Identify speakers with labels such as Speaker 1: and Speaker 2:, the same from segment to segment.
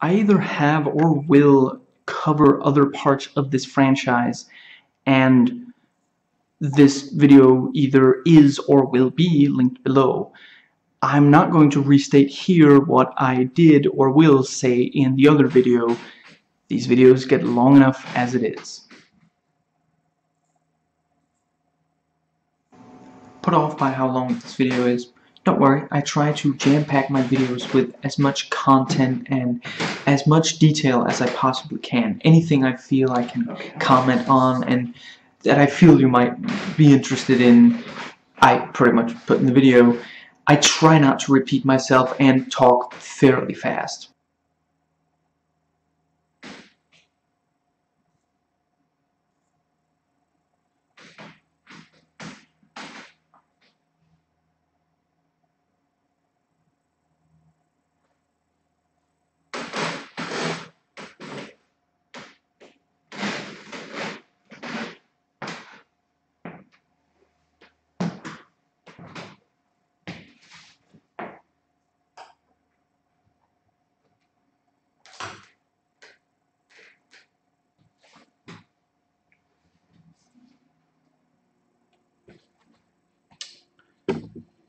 Speaker 1: I either have or will cover other parts of this franchise, and this video either is or will be linked below. I'm not going to restate here what I did or will say in the other video. These videos get long enough as it is. Put off by how long this video is. Don't worry, I try to jam-pack my videos with as much content and as much detail as I possibly can. Anything I feel I can comment on and that I feel you might be interested in, I pretty much put in the video. I try not to repeat myself and talk fairly fast.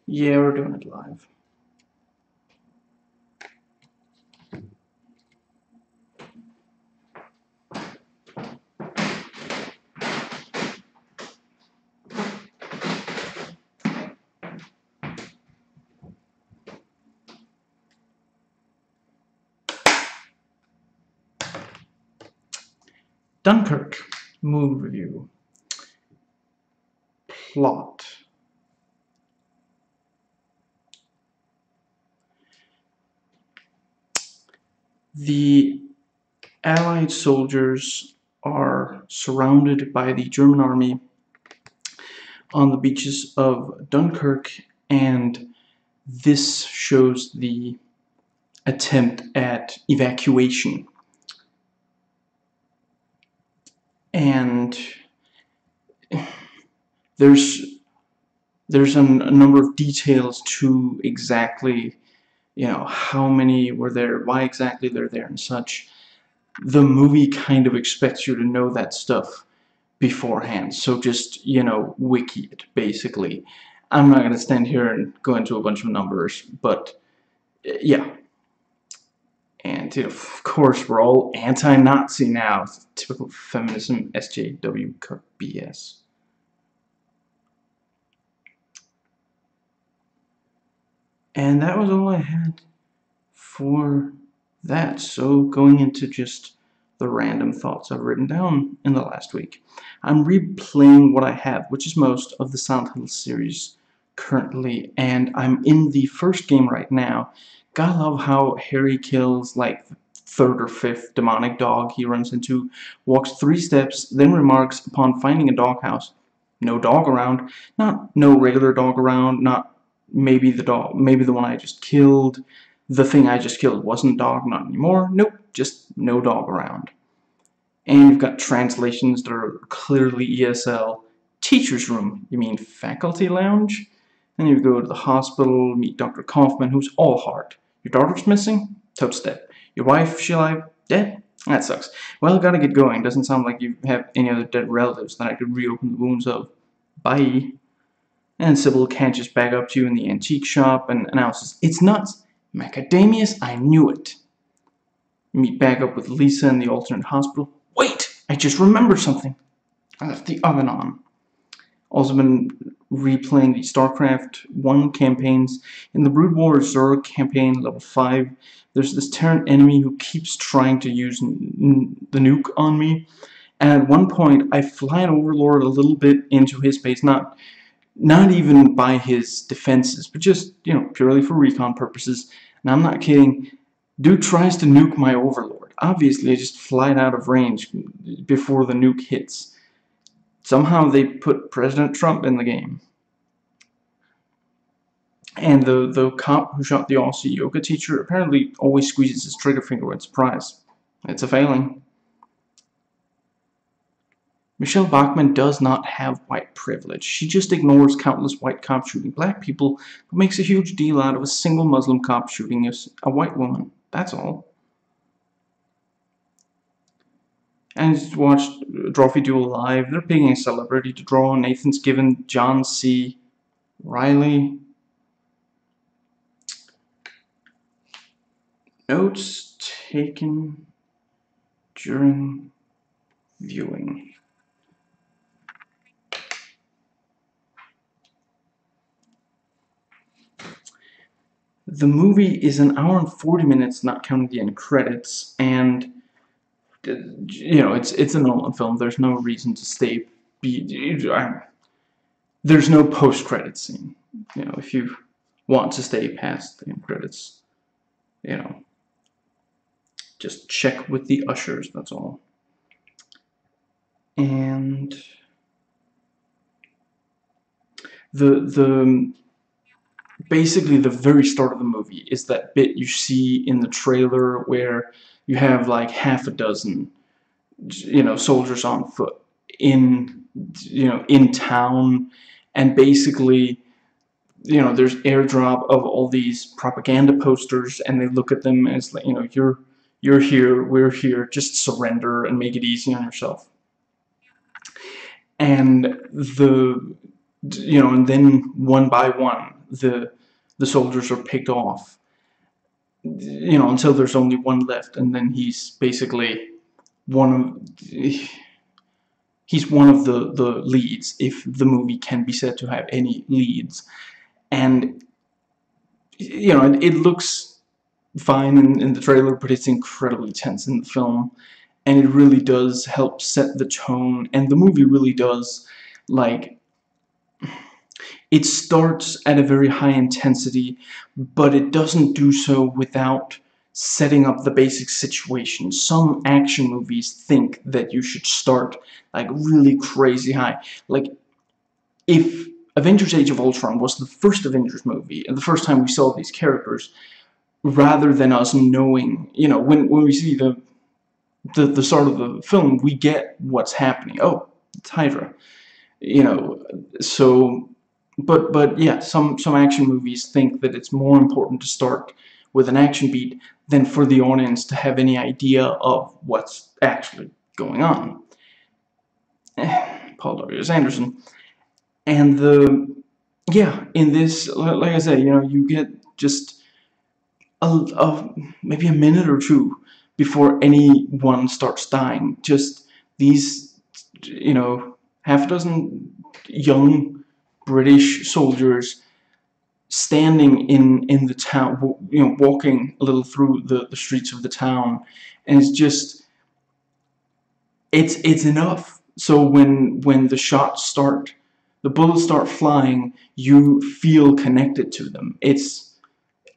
Speaker 1: Yeah, we're doing it live. Dunkirk, movie review. Plot. The Allied soldiers are surrounded by the German army on the beaches of Dunkirk, and this shows the attempt at evacuation. And there's a number of details to exactly, how many were there, why exactly they're there and such. The movie kind of expects you to know that stuff beforehand, so just, wiki it, basically. I'm not going to stand here and go into a bunch of numbers, but, yeah. And, of course, we're all anti-Nazi now. Typical feminism, SJW BS. And that was all I had for that. So going into just the random thoughts I've written down in the last week. I'm replaying what I have, which is most of the Silent Hill series currently, and I'm in the first game right now. Gotta love how Harry kills like the third or fifth demonic dog he runs into, walks 3 steps, then remarks upon finding a doghouse, no dog around, not no regular dog around, not maybe the dog, maybe the one I just killed, the thing I just killed wasn't a dog, not anymore, nope, just no dog around. And you've got translations that are clearly ESL. Teacher's room, you mean faculty lounge? Then you go to the hospital, meet Dr. Kaufman, who's all heart. Your daughter's missing? Totes dead. Your wife, she alive? Dead? That sucks. Well, gotta get going. Doesn't sound like you have any other dead relatives that I could reopen the wounds of. Bye. And Sybil can't just back up to you in the antique shop and announces, "It's nuts. Macadamius, I knew it." Meet back up with Lisa in the alternate hospital. Wait! I just remembered something. I left the oven on. Also been replaying the StarCraft 1 campaigns. In the Brood War Zerg campaign, level 5, there's this Terran enemy who keeps trying to use the nuke on me. And at one point, I fly an Overlord a little bit into his base, not even by his defenses, but just, purely for recon purposes. And I'm not kidding. Dude tries to nuke my Overlord. Obviously, I just fly it out of range before the nuke hits. Somehow they put President Trump in the game. And the cop who shot the Aussie yoga teacher apparently always squeezes his trigger finger when surprised. It's a failing. Michelle Bachmann does not have white privilege. She just ignores countless white cops shooting black people, but makes a huge deal out of a single Muslim cop shooting a white woman. That's all. And I just watched Drawfee Duel Live. They're picking a celebrity to draw. Nathan's given John C. Riley. Notes taken during viewing. The movie is an hour and 40 minutes, not counting the end credits, and it's a Nolan film. There's no reason to stay. There's no post-credit scene. If you want to stay past the end credits, just check with the ushers. That's all. And basically the very start of the movie is that bit you see in the trailer where you have like half a dozen soldiers on foot in town, and basically there's airdrop of all these propaganda posters, and they look at them and it's like, you're here, we're here, just surrender and make it easy on yourself. And and then one by one the soldiers are picked off, until there's only one left, and then he's basically one of the leads, if the movie can be said to have any leads. And it looks fine in the trailer, but it's incredibly tense in the film, and it really does help set the tone. And the movie really does, like, it starts at a very high intensity, but it doesn't do so without setting up the basic situation. Some action movies think that you should start like really crazy high. Like, if Avengers Age of Ultron was the first Avengers movie, and the first time we saw these characters, rather than us knowing, when we see the start of the film, we get what's happening. Oh, it's Hydra. So, but yeah, some action movies think that it's more important to start with an action beat than for the audience to have any idea of what's actually going on. Paul W.S. Anderson. And in this, like I said, you get just maybe a minute or two before anyone starts dying. Just these, half a dozen young British soldiers standing in the town, walking a little through the streets of the town, and it's enough. So when the shots start, the bullets start flying, you feel connected to them. It's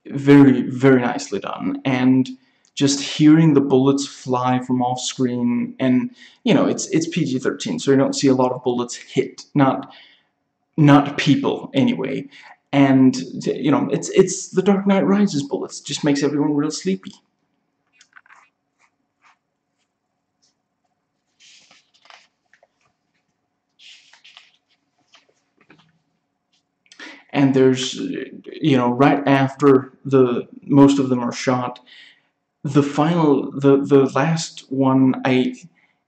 Speaker 1: very, very nicely done. And just hearing the bullets fly from off screen, and it's PG-13, so you don't see a lot of bullets hit, not people anyway. And it's the Dark Knight Rises bullets, just makes everyone real sleepy. And there's, right after most of them are shot, the last one,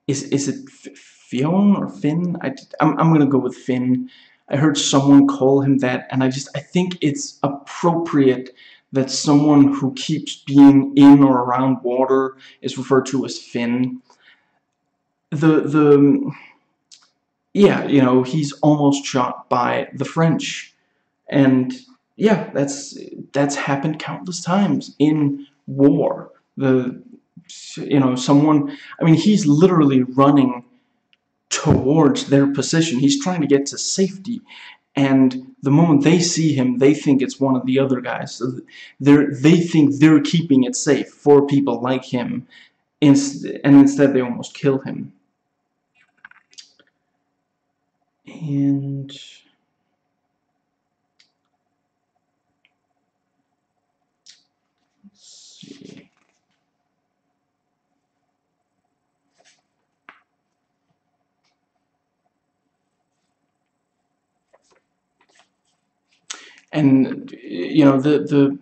Speaker 1: is it Fionn or Finn? I'm gonna go with Finn. I heard someone call him that, and I think it's appropriate that someone who keeps being in or around water is referred to as Finn. Yeah, he's almost shot by the French, and yeah, that's happened countless times in war. Someone, I mean, he's literally running towards their position. He's trying to get to safety, and the moment they see him, they think it's one of the other guys. So they think they're keeping it safe for people like him, and instead they almost kill him. And let's see. And the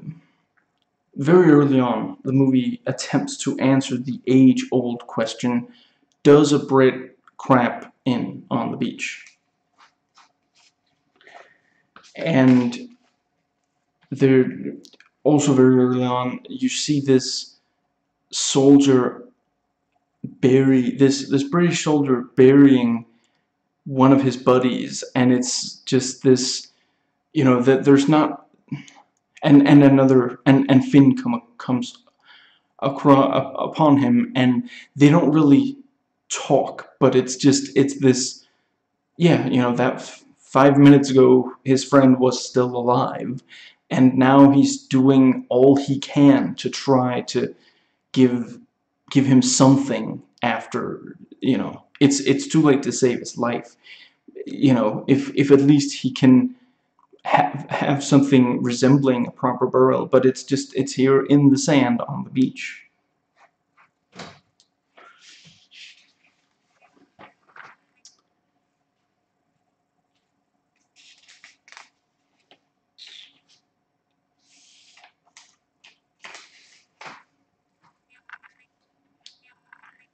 Speaker 1: very early on, the movie attempts to answer the age-old question: does a Brit crap in on the beach. And there, also very early on, you see this soldier this British soldier burying one of his buddies, and it's just this, you know, that there's not, and another, and Finn comes across upon him, and they don't really talk, but it's this, yeah, you know, that 5 minutes ago his friend was still alive, and now he's doing all he can to try to give him something after, you know, it's too late to save his life. You know, if at least he can have something resembling a proper burial, but it's here in the sand on the beach.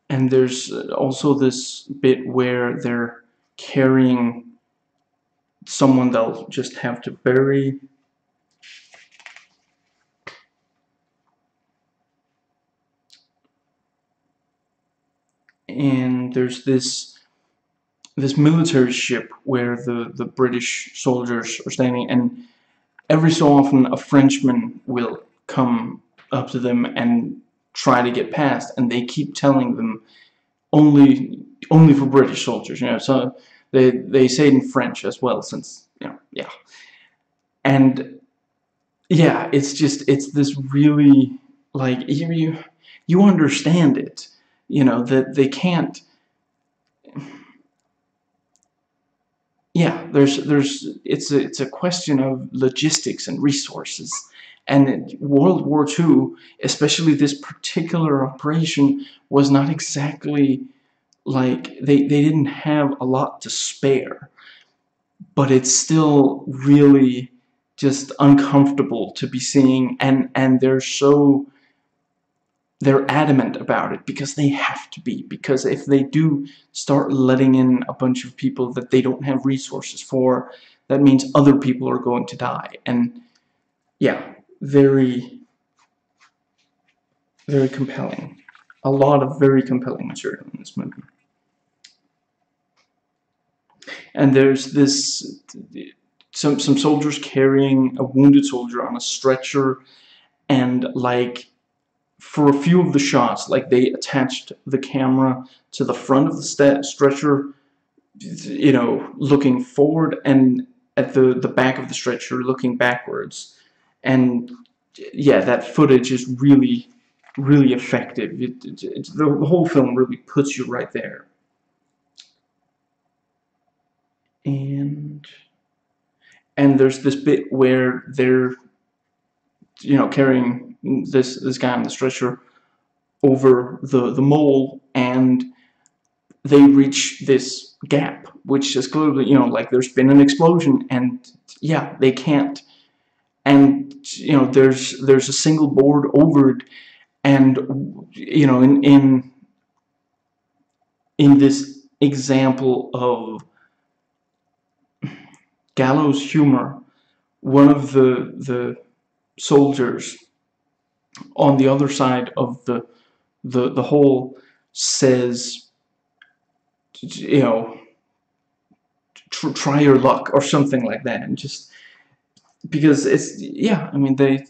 Speaker 1: And there's also this bit where they're carrying someone they'll just have to bury. And there's this military ship where the British soldiers are standing, and every so often a Frenchman will come up to them and try to get past, and they keep telling them only for British soldiers, you know, so they say it in French as well, since, you know, yeah. And yeah, it's this really, like, you understand it, you know, that they can't, yeah, it's a question of logistics and resources. And in World War II, especially this particular operation, was not exactly, like, they didn't have a lot to spare, but it's still really just uncomfortable to be seeing, and they're adamant about it because they have to be, because if they do start letting in a bunch of people that they don't have resources for, that means other people are going to die. And yeah, very, very compelling. A lot of very compelling material in this movie. And there's this, some soldiers carrying a wounded soldier on a stretcher, and like, for a few of the shots, like, they attached the camera to the front of the stretcher, you know, looking forward, and at the back of the stretcher looking backwards. And yeah, that footage is really, really effective. The whole film really puts you right there. And there's this bit where they're, you know, carrying this guy on the stretcher over the mole, and they reach this gap, which is clearly, you know, like, there's been an explosion, and yeah, they can't. And, you know, there's a single board over it, and, you know, in this example of gallows humor, one of the soldiers on the other side of the hole says, you know, try your luck, or something like that, and just because it's, yeah, I mean, they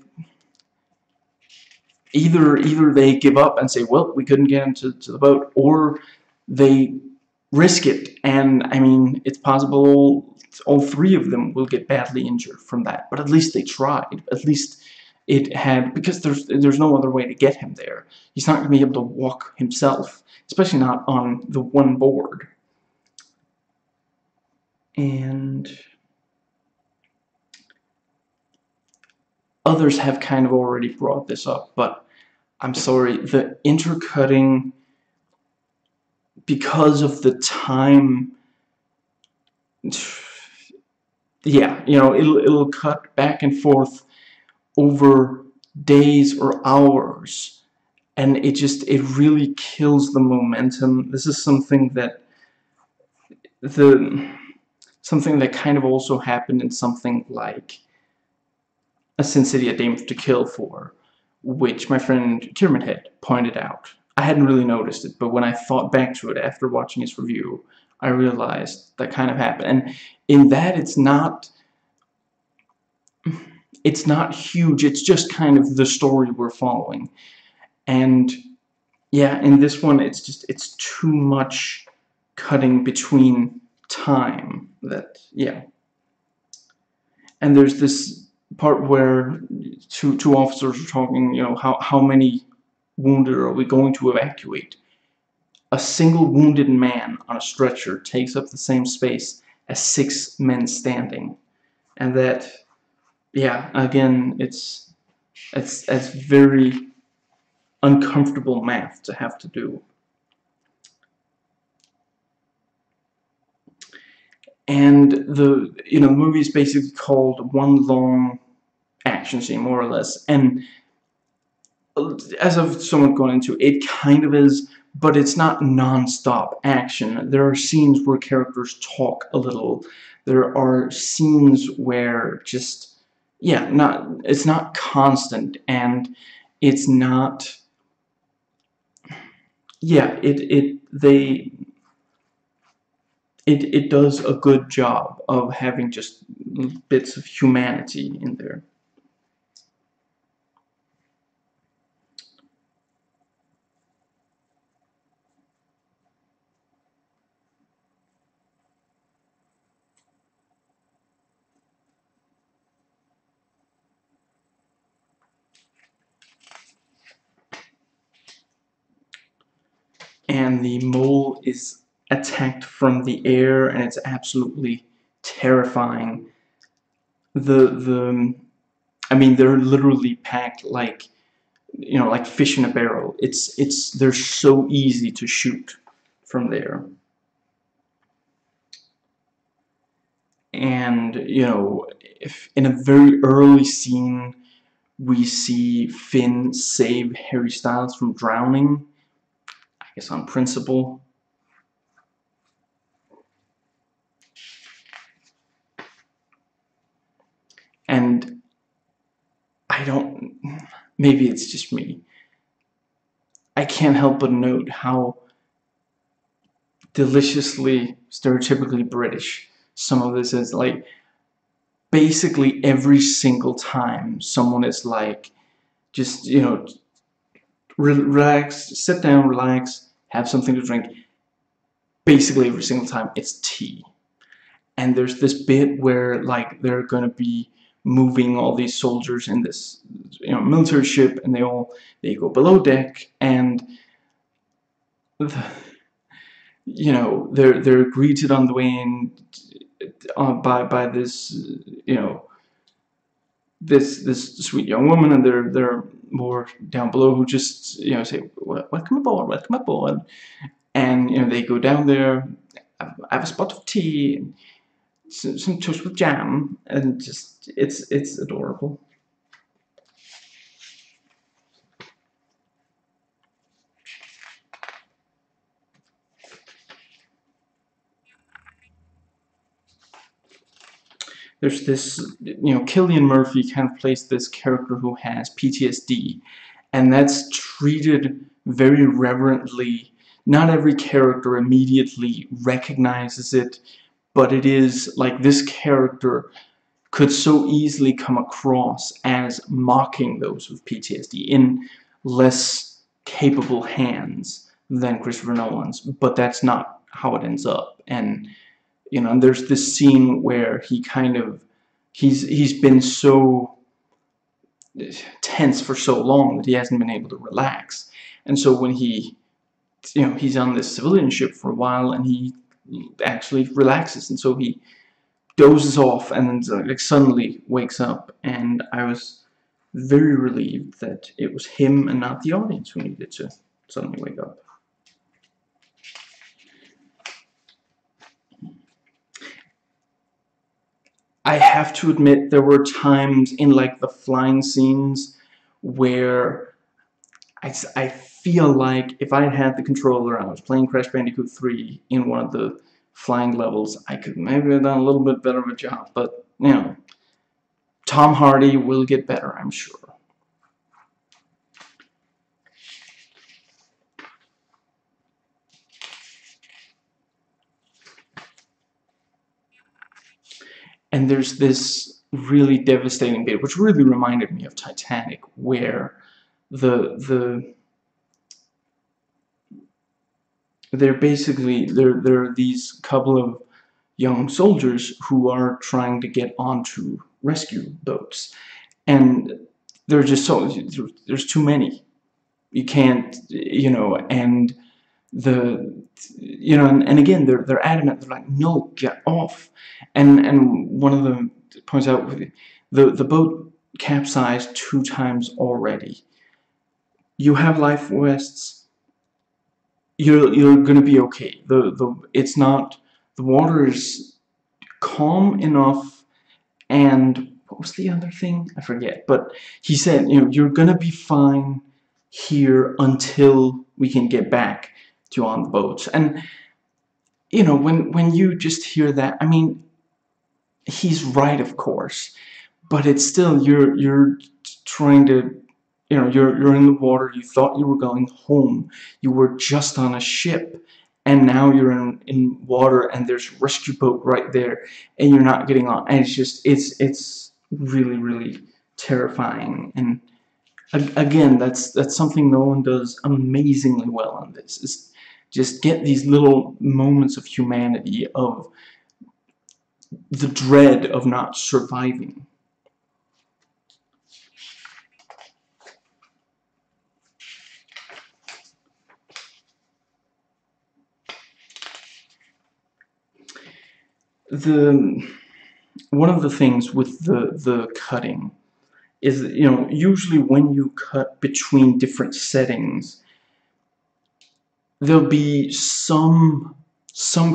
Speaker 1: either they give up and say, well, we couldn't get into the boat, or they risk it. And I mean, it's possible all three of them will get badly injured from that, but at least they tried. At least it had, because there's no other way to get him there. He's not going to be able to walk himself, especially not on the one board. And others have kind of already brought this up, but I'm sorry, the intercutting, because of the time, yeah, you know, it'll cut back and forth over days or hours, and it really kills the momentum. This is something that kind of also happened in something like A Sin City, A Dame to Kill For, which my friend Kierman had pointed out. I hadn't really noticed it, but when I thought back to it after watching his review, I realized that kind of happened. And in that, it's not huge. It's just kind of the story we're following. And yeah, in this one, it's too much cutting between time. That, yeah. And there's this part where two officers are talking, how many wounded are we going to evacuate? A single wounded man on a stretcher takes up the same space as 6 men standing. And that, yeah, again, it's very uncomfortable math to have to do. And the movie is basically called one long action scene, more or less. And as I've somewhat gone into, it kind of is, but it's not non-stop action. There are scenes where characters talk a little. There are scenes where just, yeah, it's not constant, and it's not, yeah, it does a good job of having just bits of humanity in there. And the mole is attacked from the air, and it's absolutely terrifying. I mean, they're literally packed like, like fish in a barrel. They're so easy to shoot from there. And, if in a very early scene we see Finn save Harry Styles from drowning, I guess on principle. And maybe it's just me, I can't help but note how deliciously stereotypically British some of this is. Like, basically every single time someone is like, just, relax, sit down, relax, have something to drink, basically every single time it's tea. And there's this bit where, like, they're gonna be moving all these soldiers in this, military ship, and they go below deck, and they're greeted on the way in by this, this sweet young woman, and they're more down below who just, say, welcome aboard, welcome aboard. And they go down there, I have a spot of tea, and some toast with jam, and just it's adorable. There's this, Cillian Murphy kind of plays this character who has PTSD, and that's treated very reverently. Not every character immediately recognizes it, but it is like this character could so easily come across as mocking those with PTSD in less capable hands than Christopher Nolan's, but that's not how it ends up. And and there's this scene where he's been so tense for so long that he hasn't been able to relax. And so when he's on this civilian ship for a while, and he actually relaxes, and so he dozes off and then like suddenly wakes up. And I was very relieved that it was him and not the audience who needed to suddenly wake up. I have to admit, there were times in like the flying scenes where I feel like if I had the controller and I was playing Crash Bandicoot 3 in one of the flying levels, I could maybe have done a little bit better of a job. But, you know, Tom Hardy will get better, I'm sure. And there's this really devastating bit, which really reminded me of Titanic, where there are these couple of young soldiers who are trying to get onto rescue boats, and they're just there's too many. You can't, you know, and and again they're adamant. They're like, no, get off. And one of them points out the boat capsized 2 times already. You have life vests. You're gonna be okay. It's not, the water is calm enough. And what was the other thing? I forget. But he said, you know, you're gonna be fine here until we can get back to on the boats. And you know, when you just hear that, I mean, he's right, of course, but it's still, you're trying to, you know, you're in the water. You thought you were going home. You were just on a ship, and now you're in water, and there's a rescue boat right there, and you're not getting on. And it's just, it's really, really terrifying. And again, that's something Nolan does amazingly well on this. Is just get these little moments of humanity, of the dread of not surviving. One of the things with the cutting is, you know, usually when you cut between different settings, there'll be some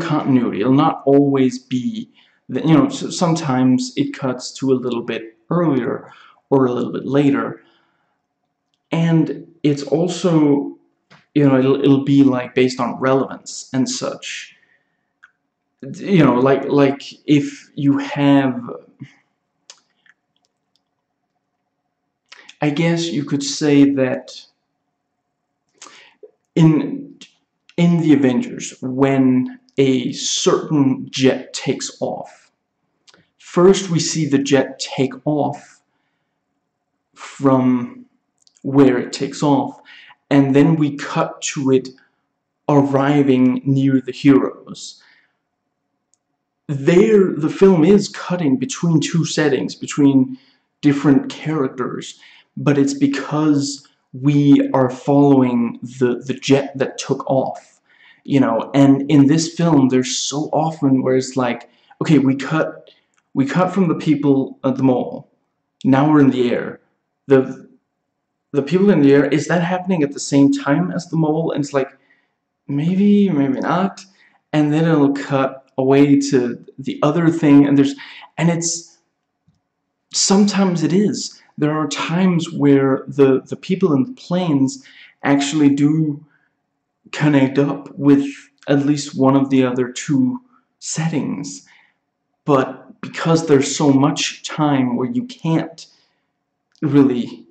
Speaker 1: continuity. It'll not always be, you know, sometimes it cuts to a little bit earlier or a little bit later, and it's also, you know, it'll be like based on relevance and such. You know, like if you have, I guess you could say that in the Avengers, when a certain jet takes off, first we see the jet take off from where it takes off, and then we cut to it arriving near the heroes. There, the film is cutting between 2 settings, between different characters, but it's because we are following the jet that took off, you know. And in this film, there's so often where it's like, okay, we cut from the people at the mall, now we're in the air. The people in the air, is that happening at the same time as the mall? And it's like, maybe, maybe not. And then it'll cut away to the other thing, and it's, sometimes it is. There are times where the people in the planes actually do connect up with at least one of the other 2 settings, but because there's so much time where you can't really,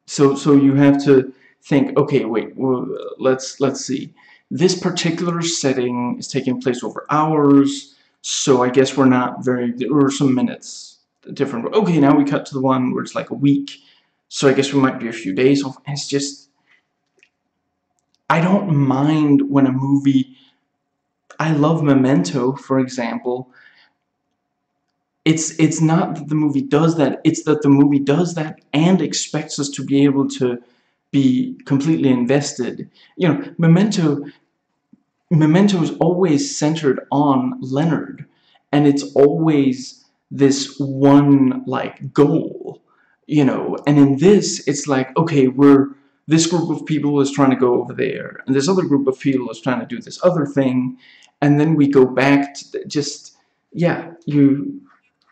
Speaker 1: so you have to think, okay, wait, well, let's see. This particular setting is taking place over hours, so I guess we're not very, or some minutes different. Okay, now we cut to the one where it's like a week, so I guess we might be a few days off. And it's just, I don't mind when a movie, I love Memento, for example. It's not that the movie does that, it's that the movie does that and expects us to be able to be completely invested. You know, Memento is always centered on Leonard, and it's always this one, like, goal, you know. And in this, it's like, okay, this group of people is trying to go over there, and this other group of people is trying to do this other thing, and then we go back to just, yeah,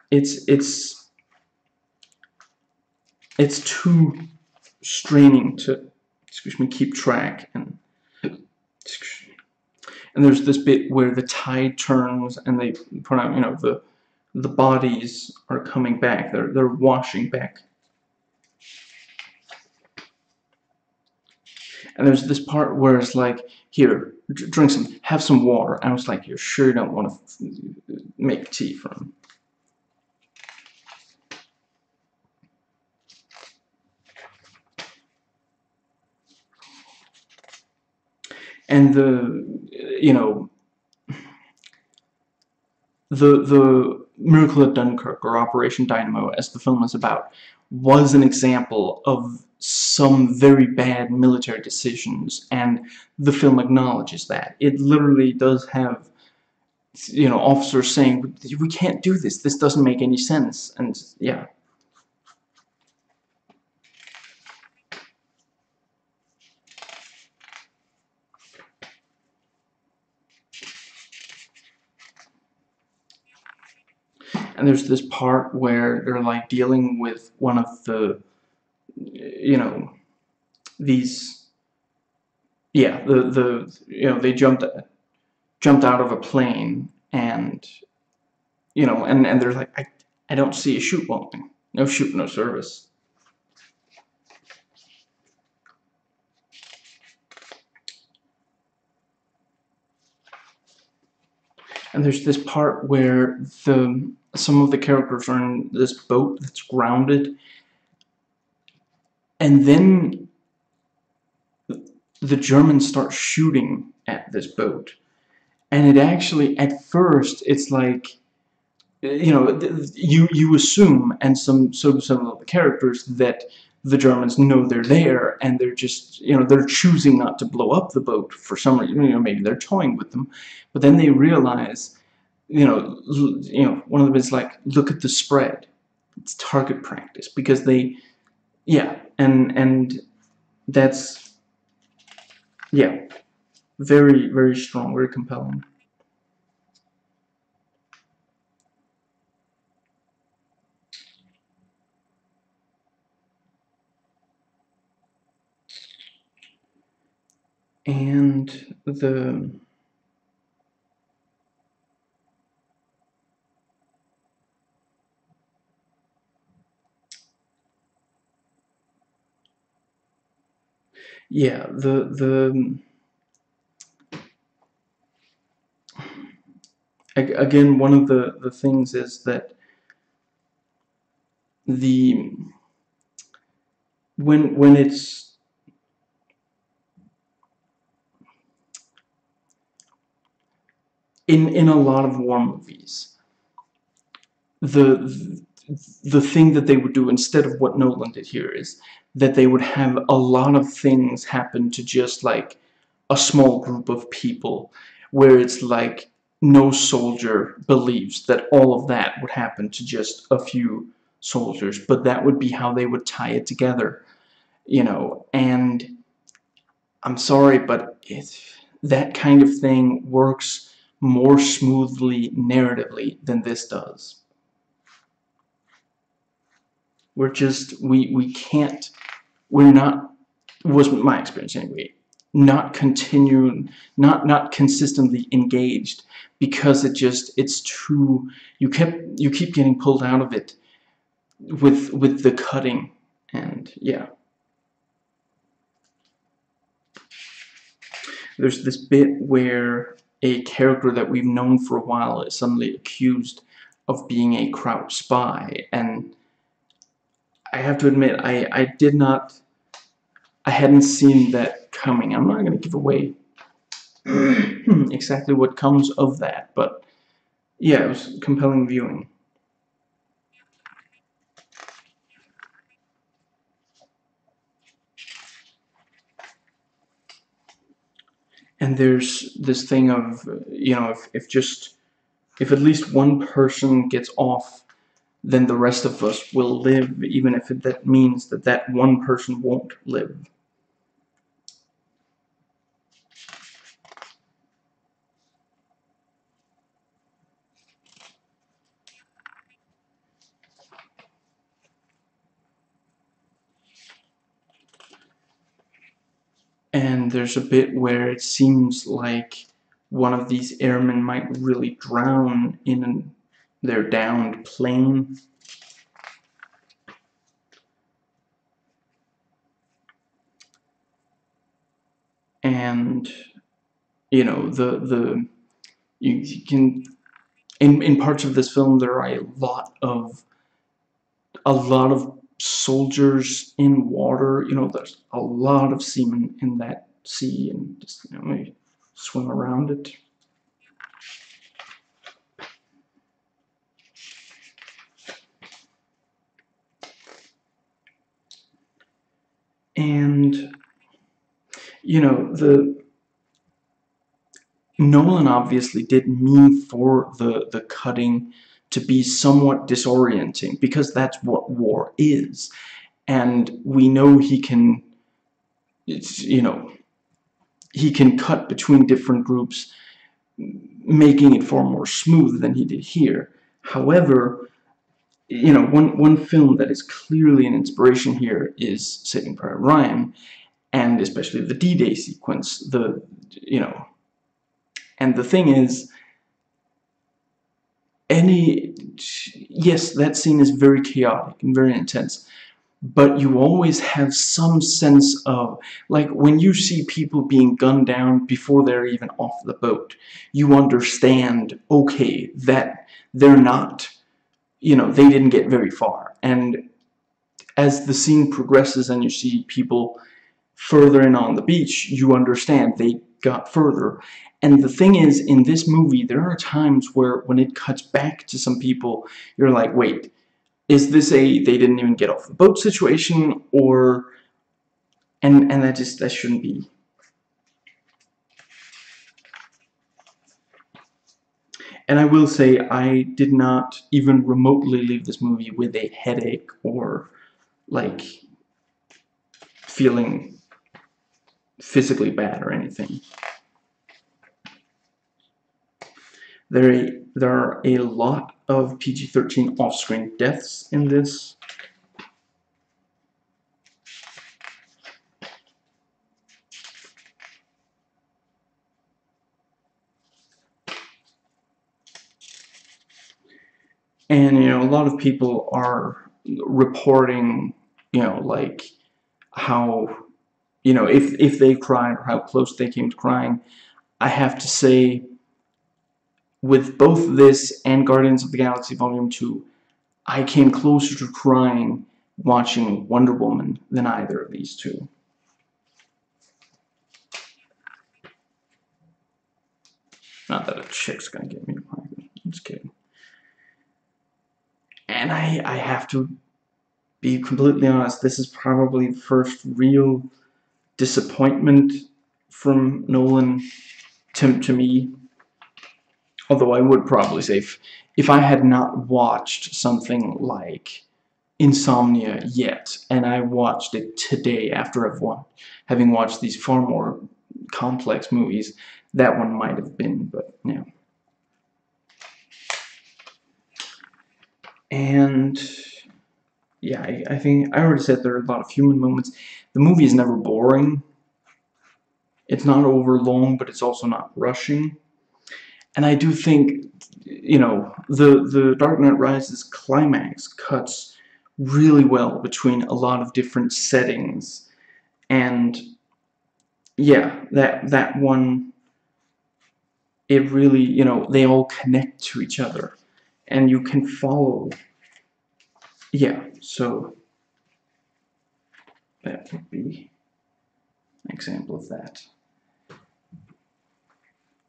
Speaker 1: it's too straining to excuse me, keep track. And there's this bit where the tide turns and they put out, you know, the bodies are coming back. They're washing back. And there's this part where it's like, here, drink some, have some water. And I was like, you sure don't want to make tea for him. And you know, the Miracle at Dunkirk, or Operation Dynamo, as the film is about, was an example of some very bad military decisions, and the film acknowledges that. It literally does have, you know, officers saying, we can't do this, this doesn't make any sense, and yeah. And there's this part where they're like dealing with one of the, you know, these, yeah, you know, they jumped out of a plane, and you know, and they're like, I don't see a chute opening. No chute, no service. And there's this part where some of the characters are in this boat that's grounded, and then the Germans start shooting at this boat. And it actually, at first, it's like, you know, you assume, and some of the characters, that the Germans know they're there, and they're just, you know, they're choosing not to blow up the boat for some reason. You know, maybe they're toying with them, but then they realize, you know, one of them is like, look at the spread. It's target practice, because they, yeah, and that's, yeah, very, very strong, very compelling. And yeah, again, one of the things is that the when it's in a lot of war movies, the the thing that they would do instead of what Nolan did here is that they would have a lot of things happen to just like a small group of people, where it's like no soldier believes that all of that would happen to just a few soldiers, but that would be how they would tie it together, you know. And I'm sorry, but that kind of thing works more smoothly narratively than this does. We can't, we're not, was my experience anyway, not continuing, not consistently engaged, because it's too, you keep getting pulled out of it with the cutting. And yeah, there's this bit where a character that we've known for a while is suddenly accused of being a Kraut spy, and I have to admit, I hadn't seen that coming. I'm not going to give away exactly what comes of that, but yeah, it was compelling viewing. And there's this thing of, you know, if at least one person gets off, then the rest of us will live, even if that means that that one person won't live. and there's a bit where it seems like one of these airmen might really drown in their downed plane. And you know, you can, in parts of this film there are a lot of soldiers in water. You know, there's a lot of seamen in that sea, and just, you know, they swim around it. And you know, Nolan obviously did mean for the cutting to be somewhat disorienting, because that's what war is. And we know he can, you know, he can cut between different groups, making it far more smooth than he did here. However, you know, one film that is clearly an inspiration here is Saving Private Ryan, and especially the D-Day sequence. You know, and the thing is, yes, that scene is very chaotic and very intense, but you always have some sense of, like, when you see people being gunned down before they're even off the boat, you understand, okay, that they're not, you know, they didn't get very far. And as the scene progresses and you see people further in on the beach, you understand they got further. And the thing is, in this movie, there are times where when it cuts back to some people, you're like, wait, is this a they didn't even get off the boat situation, or and that shouldn't be. And I will say, I did not even remotely leave this movie with a headache or like feeling physically bad or anything. There are a lot of PG-13 off-screen deaths in this. And, you know, a lot of people are reporting, you know, like how, you know, if they cried or how close they came to crying. I have to say, with both this and Guardians of the Galaxy Volume 2, I came closer to crying watching Wonder Woman than either of these two. Not that a chick's gonna get me to cry. I'm just kidding. And I have to be completely honest, this is probably the first real disappointment from Nolan to me. Although I would probably say, if I had not watched something like Insomnia yet, and I watched it today after having watched these far more complex movies, that one might have been, but yeah. And yeah, I think I already said there are a lot of human moments. The movie is never boring. It's not over long, but it's also not rushing. And I do think, you know, the Dark Knight Rises climax cuts really well between a lot of different settings. And yeah, that one, it really, you know, they all connect to each other. And you can follow. Yeah, so that would be an example of that.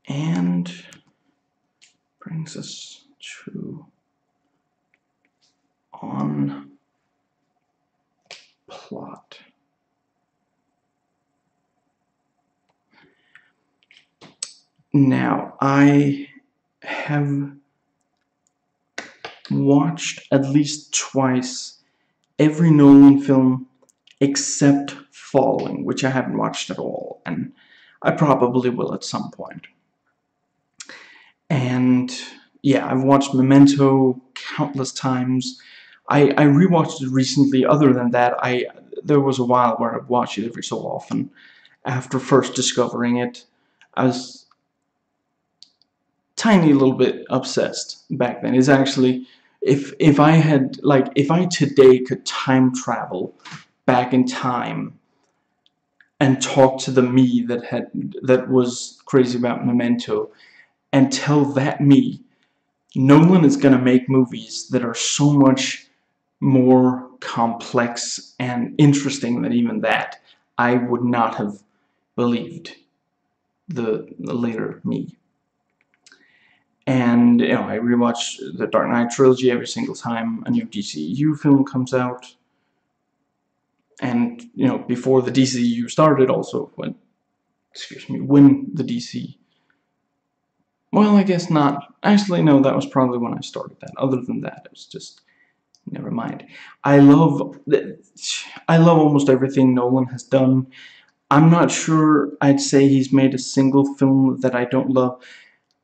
Speaker 1: And brings us to on plot. Now, I have watched at least twice every Nolan film except Falling, which I haven't watched at all, and I probably will at some point. And yeah, I've watched Memento countless times. I rewatched it recently. Other than that, there was a while where I'd watch it every so often, after first discovering it. I was tiny little bit obsessed back then. It's actually, if I had, like, if I today could time travel back in time and talk to the me that was crazy about Memento and tell that me, Nolan is going to make movies that are so much more complex and interesting than even that, I would not have believed the later me. And, you know, I rewatch the Dark Knight trilogy every single time a new DCU film comes out. And, you know, before the DCU started also, when the DC... Well, I guess not. Actually, no, that was probably when I started that. Other than that, it was just... Never mind. I love almost everything Nolan has done. I'm not sure I'd say he's made a single film that I don't love,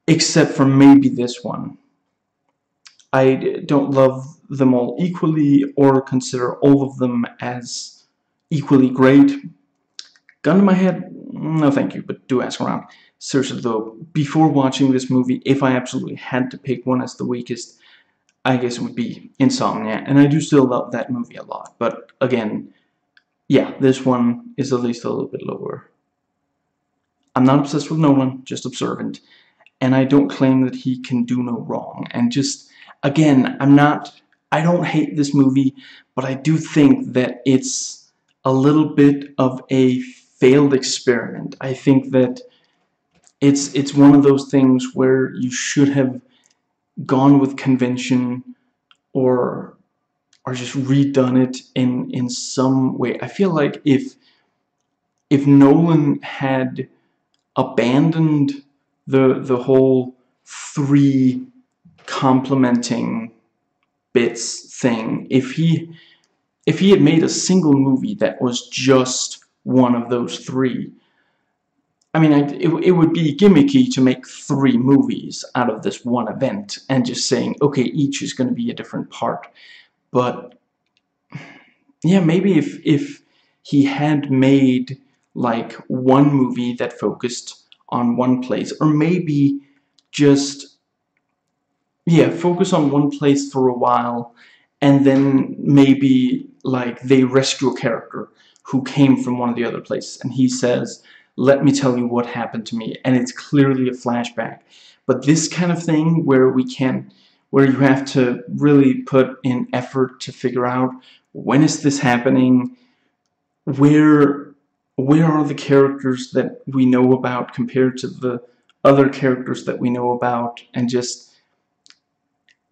Speaker 1: except for maybe this one. I don't love them all equally or consider all of them as equally great. Gun to my head, no thank you, but do ask around. Seriously though, before watching this movie, if I absolutely had to pick one as the weakest, I guess it would be Insomnia, and I do still love that movie a lot, but again, yeah, this one is at least a little bit lower. I'm not obsessed with Nolan, just observant, and I don't claim that he can do no wrong, and just, again, I don't hate this movie, but I do think that it's a little bit of a failed experiment. I think that it's one of those things where you should have gone with convention or just redone it in some way. I feel like if Nolan had abandoned the whole three complementing bits thing, if he had made a single movie that was just one of those three, I mean, it would be gimmicky to make 3 movies out of this one event and just saying, okay, each is going to be a different part. But yeah, maybe if he had made like one movie that focused on one place, or maybe just, yeah, focus on one place for a while, and then maybe like they rescue a character who came from one of the other places, and he says, let me tell you what happened to me, and it's clearly a flashback. But this kind of thing where you have to really put in effort to figure out, when is this happening, where are the characters that we know about compared to the other characters that we know about, and just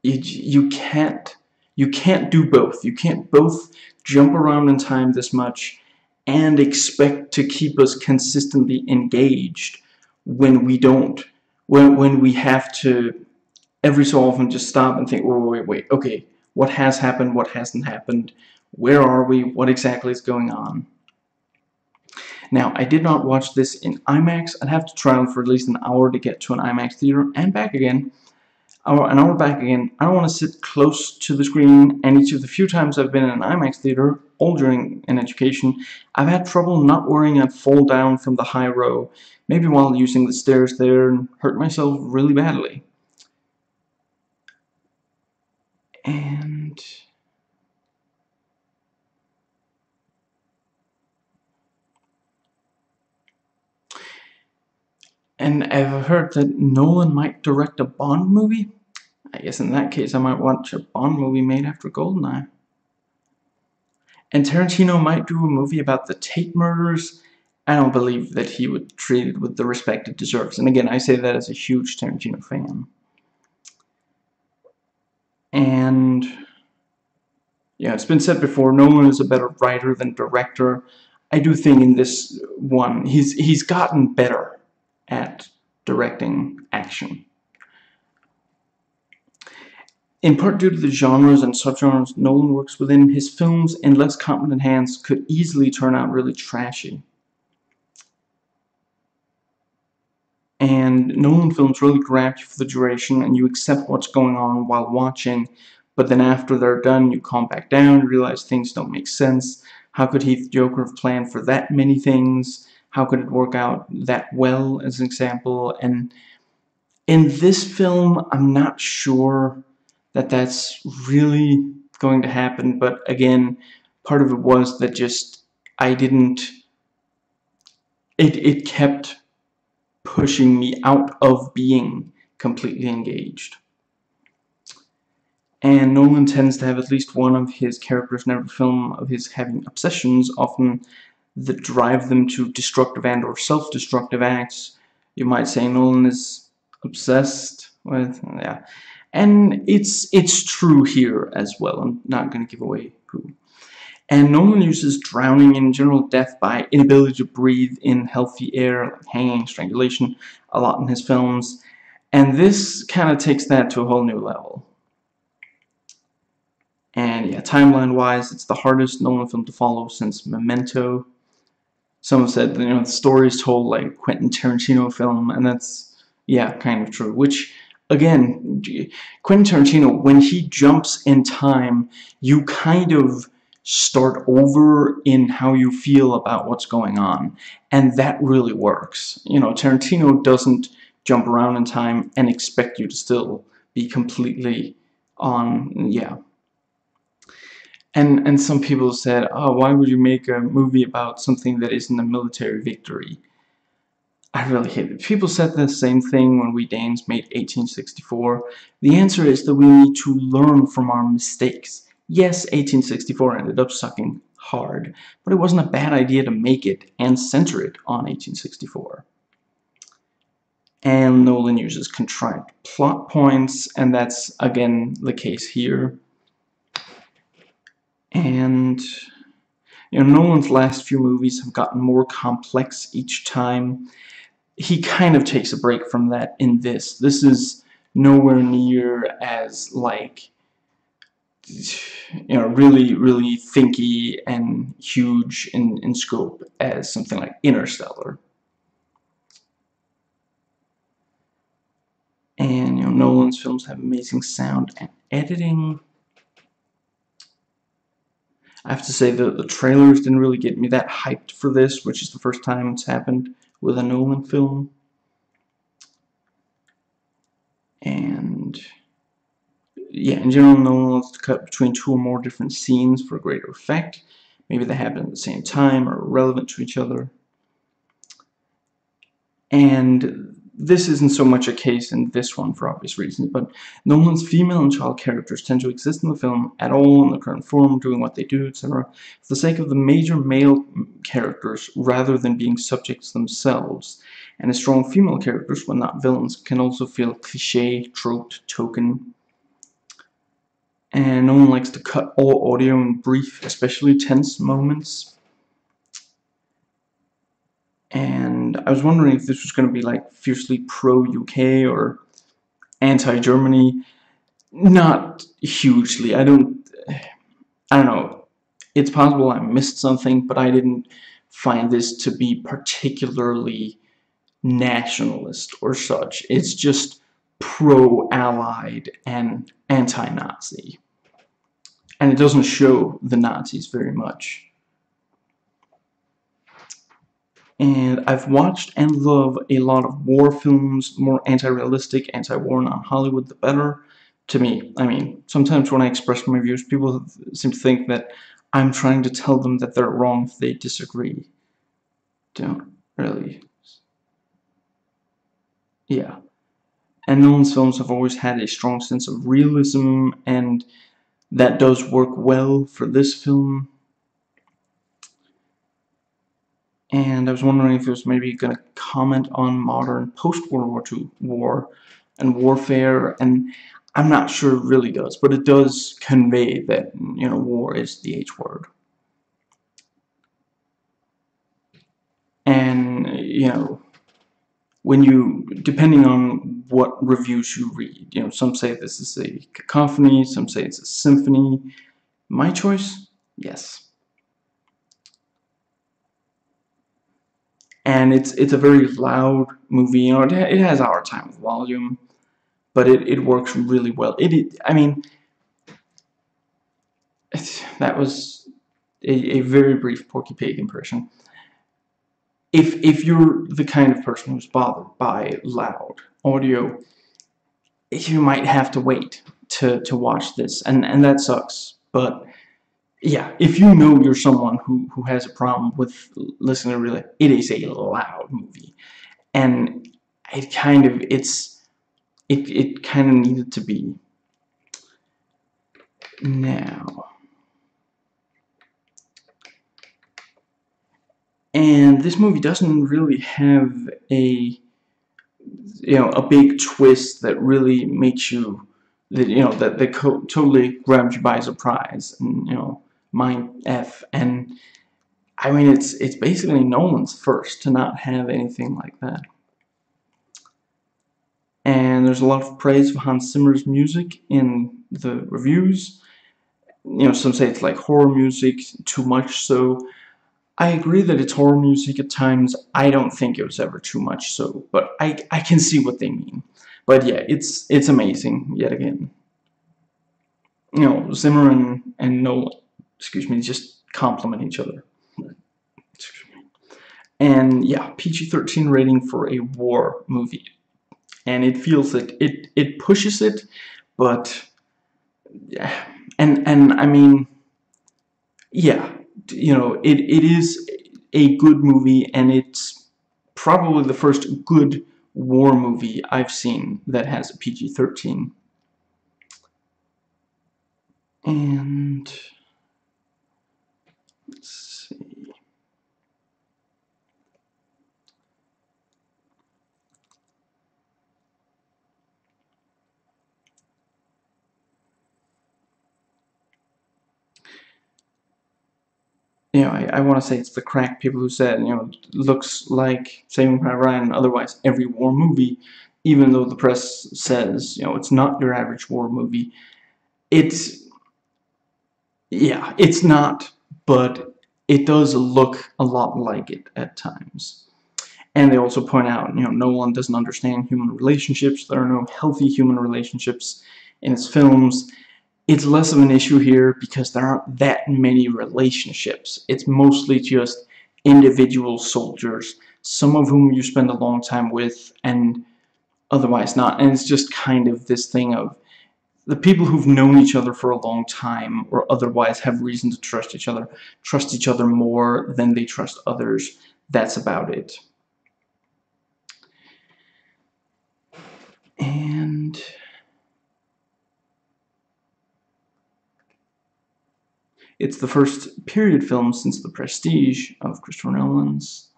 Speaker 1: you can't do both. You can't both jump around in time this much and expect to keep us consistently engaged when we don't, when we have to every so often just stop and think, wait, okay, what has happened, what hasn't happened, where are we, what exactly is going on. Now, I did not watch this in IMAX. I'd have to travel for at least an hour to get to an IMAX theater and back again. An hour back again. I don't want to sit close to the screen, and each of the few times I've been in an IMAX theater, all during an education, I've had trouble not worrying I'd fall down from the high row, maybe while using the stairs there, and hurt myself really badly. And I've heard that Nolan might direct a Bond movie. I guess in that case I might watch a Bond movie made after GoldenEye. And Tarantino might do a movie about the Tate murders. I don't believe that he would treat it with the respect it deserves. And again, I say that as a huge Tarantino fan. And yeah, it's been said before, Nolan is a better writer than director. I do think in this one, he's gotten better at directing action. In part due to the genres and subgenres Nolan works within, his films in less competent hands could easily turn out really trashy. And Nolan films really grab you for the duration, and you accept what's going on while watching, but then after they're done, you calm back down, realize things don't make sense. How could Heath Joker have planned for that many things? how could it work out that well, as an example. And in this film, I'm not sure that that's really going to happen, but again, part of it was that just I didn't, it kept pushing me out of being completely engaged. And Nolan tends to have at least one of his characters in every film of his having obsessions, often that drive them to destructive and or self-destructive acts. You might say Nolan is obsessed with, yeah. And it's true here as well. I'm not going to give away who. And Nolan uses drowning and general death by inability to breathe in healthy air, like hanging, strangulation, a lot in his films. And this kind of takes that to a whole new level. And yeah, timeline-wise, it's the hardest Nolan film to follow since Memento. Someone said, you know, the story is told like a Quentin Tarantino film, and that's, yeah, kind of true. Which, again, Quentin Tarantino, when he jumps in time, you kind of start over in how you feel about what's going on, and that really works. You know, Tarantino doesn't jump around in time and expect you to still be completely on, yeah. And some people said, oh, why would you make a movie about something that isn't a military victory? I really hate it. People said the same thing when we Danes made 1864. The answer is that we need to learn from our mistakes. Yes, 1864 ended up sucking hard, but it wasn't a bad idea to make it and center it on 1864. And Nolan uses contrived plot points, and that's, again, the case here. And you know, Nolan's last few movies have gotten more complex each time. He kind of takes a break from that in this. This is nowhere near as, like, you know, really, really thinky and huge in scope as something like Interstellar. And, you know, Nolan's films have amazing sound and editing. I have to say that the trailers didn't really get me that hyped for this, which is the first time it's happened with a Nolan film. And yeah, in general, Nolan wants to cut between two or more different scenes for greater effect. Maybe they happen at the same time or are relevant to each other. And this isn't so much a case in this one for obvious reasons, but Nolan's female and child characters tend to exist in the film at all in the current form, doing what they do, etc., for the sake of the major male characters rather than being subjects themselves. And his strong female characters, when not villains, can also feel cliché, troped, token. And Nolan likes to cut all audio in brief, especially tense moments. And I was wondering if this was going to be like fiercely pro-UK or anti-Germany. Not hugely. I don't know. It's possible I missed something, but I didn't find this to be particularly nationalist or such. It's just pro-Allied and anti-Nazi. And it doesn't show the Nazis very much. And I've watched and love a lot of war films, more anti-realistic, anti-war, non-Hollywood, the better. To me, I mean, sometimes when I express my views, people seem to think that I'm trying to tell them that they're wrong if they disagree. Don't really. Yeah. And Nolan's films have always had a strong sense of realism, and that does work well for this film. And I was wondering if it was maybe going to comment on modern post-World War II war and warfare, and I'm not sure it really does, but it does convey that, you know, war is the H word. And, you know, when you, depending on what reviews you read, you know, some say this is a cacophony, some say it's a symphony. My choice? Yes. And it's a very loud movie. You know, it has our time of volume, but it works really well. I mean, that was a very brief Porky Pig impression. if you're the kind of person who's bothered by loud audio, you might have to wait to watch this, and that sucks. But yeah, if you know you're someone who has a problem with listening to really, it is a loud movie, and it kind of needed to be. Now, and this movie doesn't really have a a big twist that really makes you that totally grabs you by surprise, and mind f. And I mean, it's basically Nolan's first to not have anything like that. And there's a lot of praise for Hans Zimmer's music in the reviews. Some say it's like horror music, too much so. I agree that it's horror music at times. I don't think it was ever too much so, but I can see what they mean. But yeah, it's amazing yet again. Zimmer and Nolan, excuse me, just complement each other. Excuse me. And yeah, PG-13 rating for a war movie, and it feels that it pushes it, but yeah, and I mean, yeah, it is a good movie, and it's probably the first good war movie I've seen that has a PG-13. And let's see. I want to say it's the crack people who said, looks like Saving Private Ryan, otherwise every war movie, even though the press says, it's not your average war movie. It's not, but it does look a lot like it at times. And they also point out, Nolan doesn't understand human relationships. There are no healthy human relationships in his films. It's less of an issue here because there aren't that many relationships. It's mostly just individual soldiers, some of whom you spend a long time with and otherwise not. And it's just kind of this thing of the people who've known each other for a long time or otherwise have reason to trust each other more than they trust others. That's about it. And it's the first period film since The Prestige of Christopher Nolan's.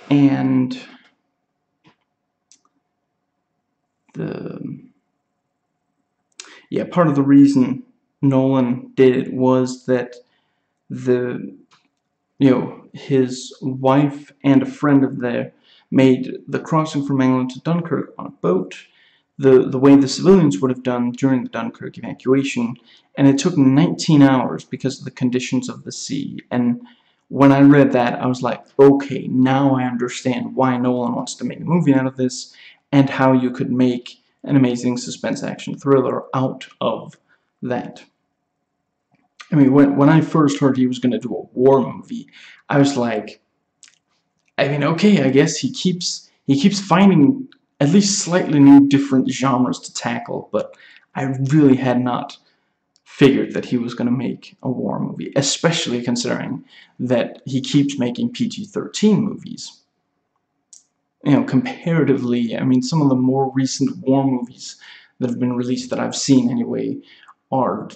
Speaker 1: And part of the reason Nolan did it was that his wife and a friend of theirs made the crossing from England to Dunkirk on a boat, the way the civilians would have done during the Dunkirk evacuation, and it took 19 hours because of the conditions of the sea. And when I read that, I was like, okay, now I understand why Nolan wants to make a movie out of this, and how you could make an amazing suspense action thriller out of that. I mean, when I first heard he was going to do a war movie, I was like, I mean, okay, I guess he keeps finding at least slightly new, different genres to tackle, but I really had not figured that he was going to make a war movie, especially considering that he keeps making PG-13 movies. Comparatively, I mean, some of the more recent war movies that have been released that I've seen anyway are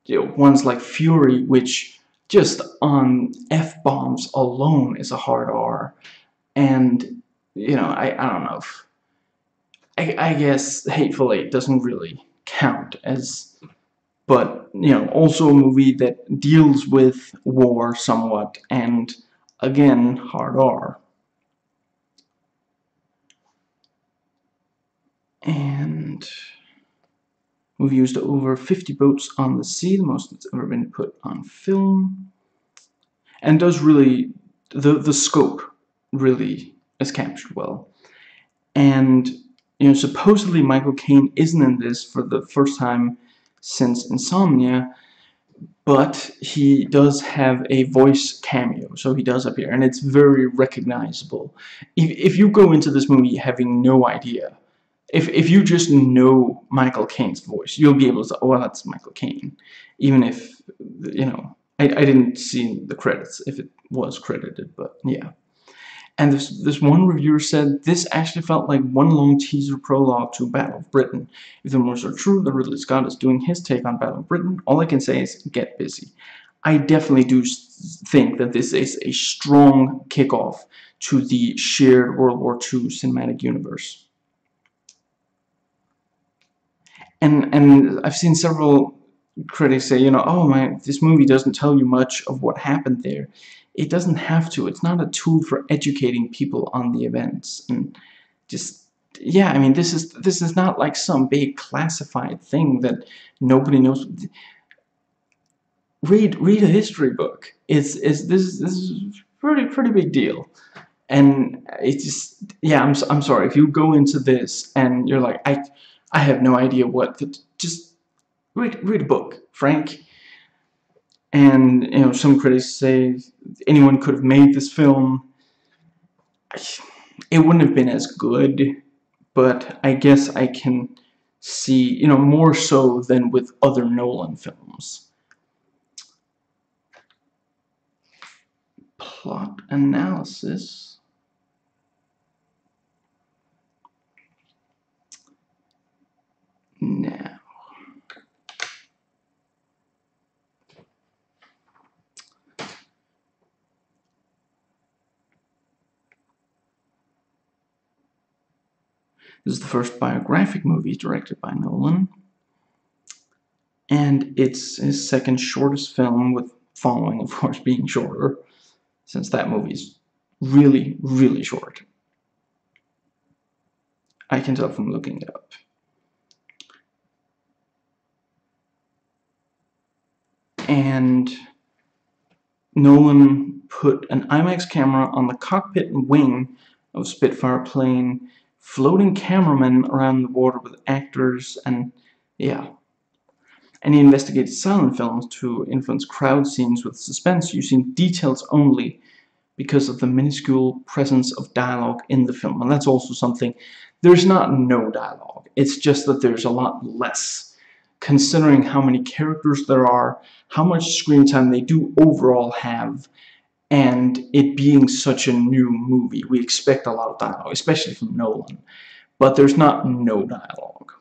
Speaker 1: ones like Fury, which just on F-bombs alone is a hard R. And, I don't know. I guess Hateful Eight doesn't really count as, but, also a movie that deals with war somewhat, and, again, hard R. And we've used over 50 boats on the sea, the most that's ever been put on film. And does really, the scope really is captured well. And, supposedly Michael Caine isn't in this for the first time since Insomnia, but he does have a voice cameo, so he does appear, and it's very recognizable. If you go into this movie having no idea, if you just know Michael Caine's voice, you'll be able to say, oh, well, that's Michael Caine, even if, you know, I didn't see the credits if it was credited, but yeah. And this one reviewer said, this actually felt like one long teaser prologue to Battle of Britain. If the rumors are true that Ridley Scott is doing his take on Battle of Britain, all I can say is get busy. I definitely do think that this is a strong kickoff to the shared World War II cinematic universe. And I've seen several critics say, you know, oh my, this movie doesn't tell you much of what happened there. It doesn't have to. It's not a tool for educating people on the events. And just, yeah, I mean, this is not like some big classified thing that nobody knows. Read a history book. This is pretty big deal. And it's just, yeah, I'm sorry if you go into this and you're like, I have no idea what, just read a book, Frank. And, you know, some critics say anyone could have made this film. It wouldn't have been as good, but I guess I can see, you know, more so than with other Nolan films. Plot analysis. Now, this is the first biographic movie directed by Nolan, and it's his second shortest film, with Following, of course, being shorter, since that movie's really, really short. I can tell from looking it up. And Nolan put an IMAX camera on the cockpit and wing of Spitfire plane, floating cameramen around the water with actors, and yeah. And he investigated silent films to influence crowd scenes with suspense, using details only because of the minuscule presence of dialogue in the film. And that's also something, there's not no dialogue, it's just that there's a lot less. Considering how many characters there are, how much screen time they do overall have, and it being such a new movie, we expect a lot of dialogue, especially from Nolan. But there's not no dialogue.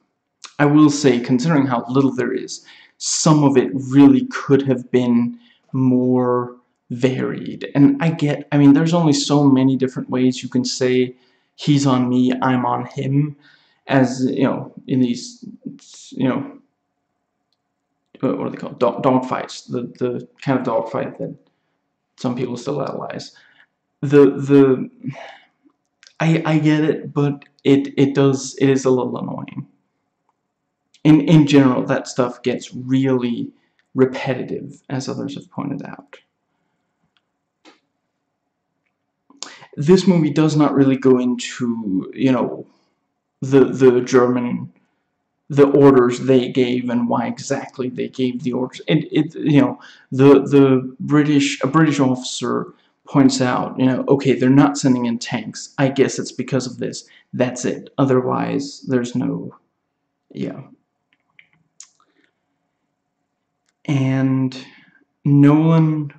Speaker 1: I will say, considering how little there is, some of it really could have been more varied. And I mean, there's only so many different ways you can say he's on me, I'm on him, as, you know, in these, you know, what are they called? Dog fights. The kind of dog fight that some people still idolize. I get it, but it is a little annoying. In general, that stuff gets really repetitive, as others have pointed out. This movie does not really go into, you know, the German, the orders they gave and why exactly they gave the orders. You know, a British officer points out, you know, okay, they're not sending in tanks. I guess it's because of this. That's it. Otherwise, there's no, yeah. And Nolan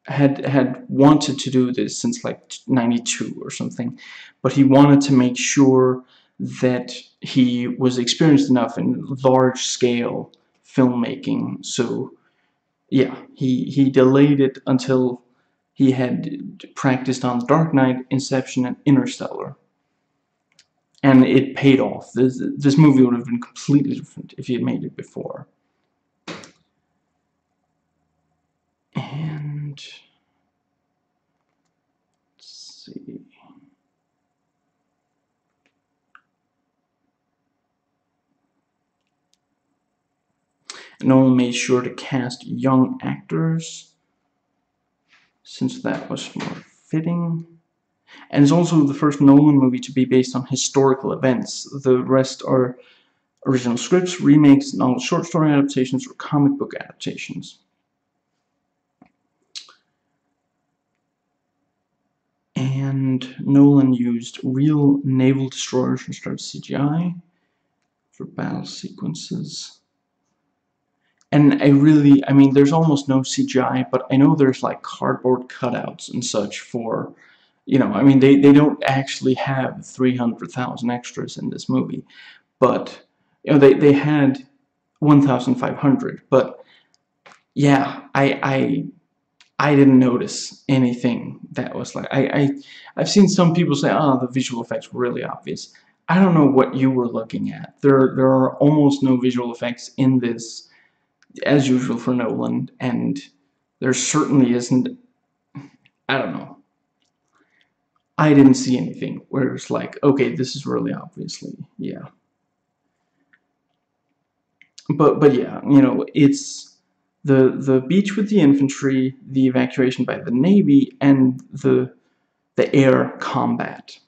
Speaker 1: had wanted to do this since like 92 or something, but he wanted to make sure that he was experienced enough in large-scale filmmaking. So yeah, he delayed it until he had practiced on The Dark Knight, Inception, and Interstellar. And it paid off. This movie would have been completely different if he had made it before. And let's see. Nolan made sure to cast young actors, since that was more fitting. And it's also the first Nolan movie to be based on historical events. The rest are original scripts, remakes, novel short story adaptations, or comic book adaptations. And Nolan used real naval destroyers instead of CGI for battle sequences. And I mean, there's almost no CGI, but I know there's like cardboard cutouts and such for, I mean, they don't actually have 300,000 extras in this movie, but, they had 1,500, but yeah, I didn't notice anything that was like, I've seen some people say, oh, the visual effects were really obvious. I don't know what you were looking at. There are almost no visual effects in this, as usual for Nolan, and there certainly isn't, I don't know. I didn't see anything where it's like, okay, this is really obviously, yeah. But yeah, it's the beach with the infantry, the evacuation by the Navy, and the air combat.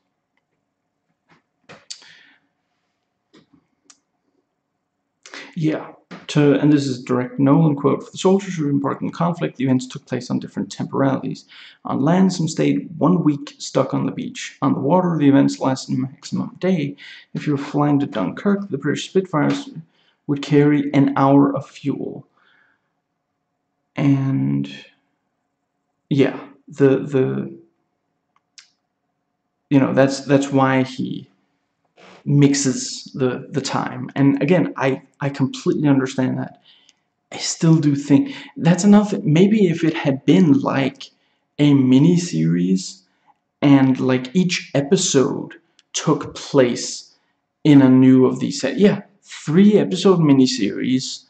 Speaker 1: Yeah. And this is a direct Nolan quote, for the soldiers who embarked in conflict, the events took place on different temporalities. On land, some stayed 1 week stuck on the beach. On the water, the events lasted a maximum day. If you were flying to Dunkirk, the British Spitfires would carry an hour of fuel. And yeah, that's why he mixes the time. And again, I completely understand that. I still do think that's enough. Maybe if it had been like a mini series and like each episode took place in a new of these set, yeah, 3-episode miniseries,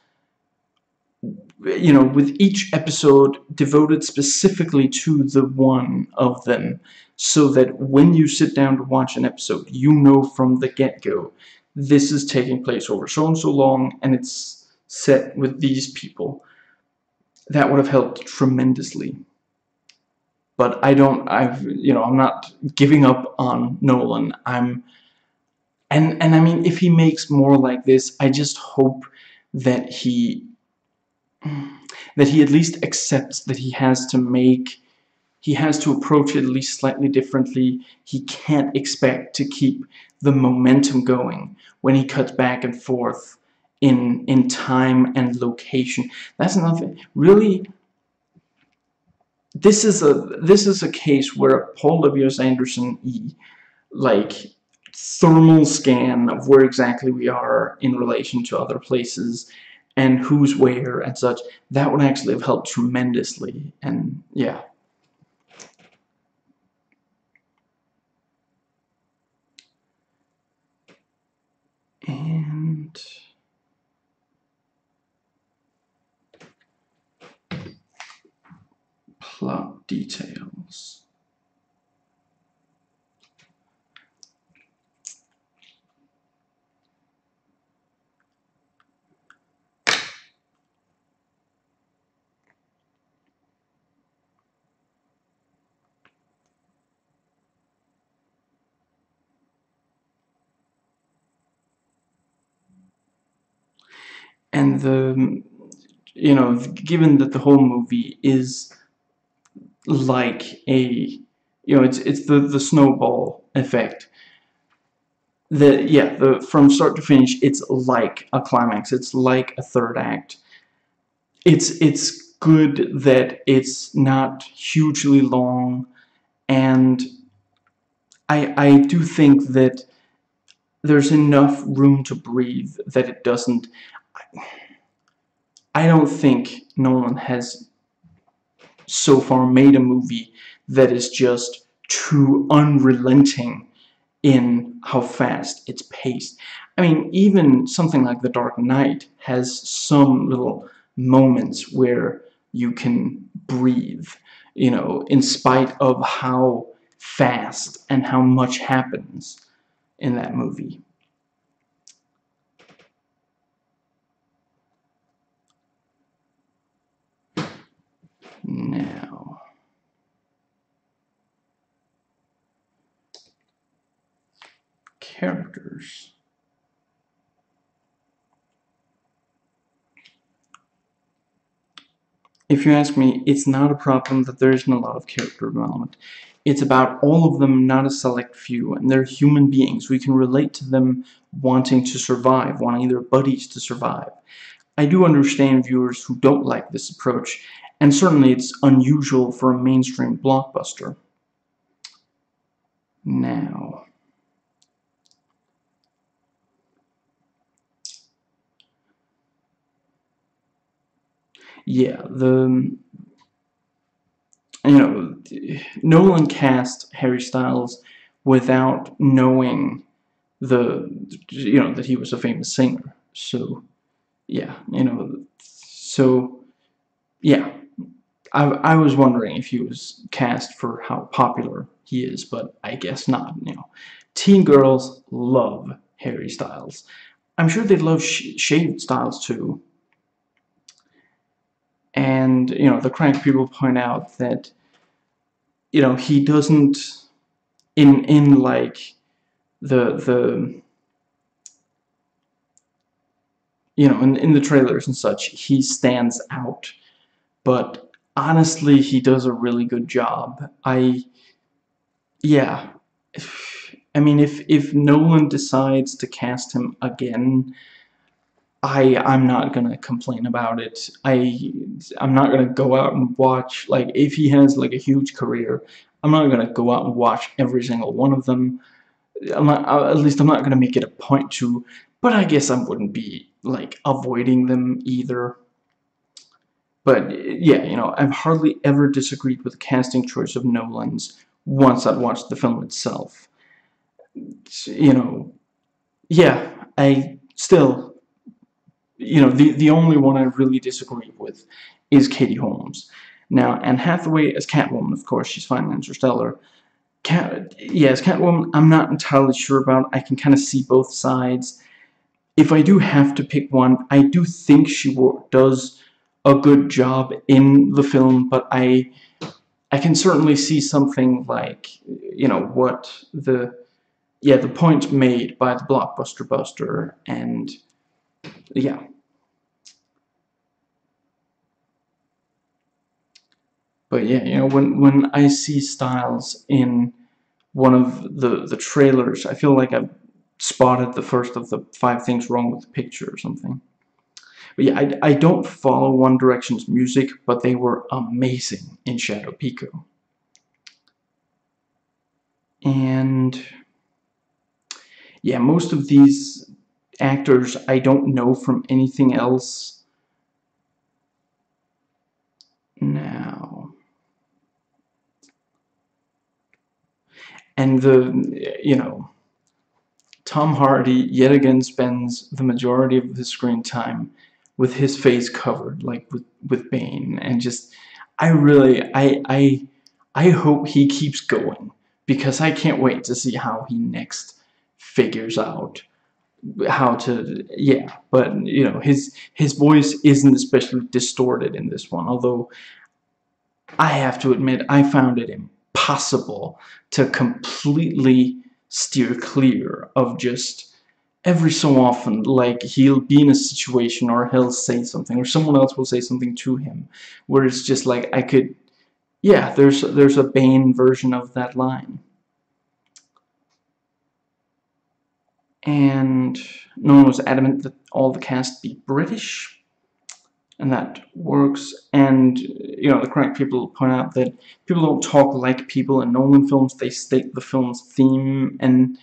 Speaker 1: with each episode devoted specifically to the one of them, so that when you sit down to watch an episode, you know from the get-go, this is taking place over so and so long, and it's set with these people. That would have helped tremendously. But I'm not giving up on Nolan. And I mean, if he makes more like this, I just hope that he at least accepts that he has to approach it at least slightly differently. He can't expect to keep the momentum going when he cuts back and forth in time and location. That's nothing. Really, this is a case where Paul W. Anderson like thermal scan of where exactly we are in relation to other places and who's where and such, that would actually have helped tremendously. And yeah. And plot details. And given that the whole movie is like it's the snowball effect. From start to finish, it's like a climax. It's like a third act. It's good that it's not hugely long, and I do think that there's enough room to breathe that it doesn't. I don't think Nolan has so far made a movie that is just too unrelenting in how fast it's paced. I mean, even something like The Dark Knight has some little moments where you can breathe, in spite of how fast and how much happens in that movie. Now, characters. if you ask me, it's not a problem that there isn't a lot of character development. It's about all of them, not a select few, and they're human beings. We can relate to them wanting to survive, wanting their buddies to survive. I do understand viewers who don't like this approach, and certainly it's unusual for a mainstream blockbuster. Now, yeah, Nolan cast Harry Styles without knowing that he was a famous singer. So yeah, so yeah, I was wondering if he was cast for how popular he is, but I guess not. Teen girls love Harry Styles. I'm sure they love shaved Styles too. And the crank people point out that he doesn't in like the in the trailers and such, he stands out, but honestly he does a really good job. Yeah, I mean, if Nolan decides to cast him again, I'm not gonna complain about it. I'm not gonna go out and watch, like, if he has like a huge career, I'm not gonna go out and watch every single one of them. At least I'm not gonna make it a point to, but I guess I wouldn't be like avoiding them either. But yeah, I've hardly ever disagreed with the casting choice of Nolan's once I've watched the film itself. You know, yeah, I still, the only one I really disagree with is Katie Holmes. Now, Anne Hathaway as Catwoman, of course, she's fine in Interstellar. As Catwoman, I'm not entirely sure about. I can kind of see both sides. If I do have to pick one, I do think she does a good job in the film, but I can certainly see something like, what the point made by the Blockbuster Buster, and yeah. But yeah, when I see Styles in one of the trailers, I feel like I've spotted the first of the 5 things wrong with the picture or something. But yeah, I don't follow One Direction's music, but they were amazing in Shadow Pico. And yeah, most of these actors I don't know from anything else. Now, and Tom Hardy yet again spends the majority of his screen time with his face covered, like with Bane, and just I hope he keeps going, because I can't wait to see how he next figures out how to, yeah. But his voice isn't especially distorted in this one, although I have to admit I found it impossible to completely steer clear of just every so often, like, he'll be in a situation or he'll say something or someone else will say something to him where it's just like I could, yeah, there's a Bane version of that line. And no one was adamant that all the cast be British, and that works. And the correct people point out that people don't talk like people in Nolan films, they state the film's theme, and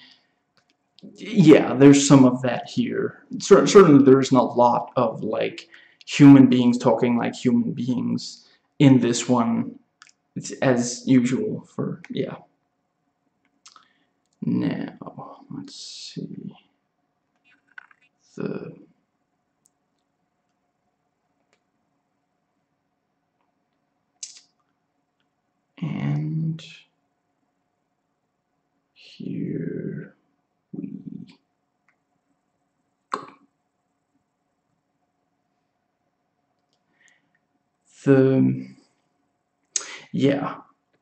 Speaker 1: yeah, there's some of that here. Certainly there isn't a lot of like human beings talking like human beings in this one. It's as usual for, yeah. Now, let's see. The and here we go. Yeah,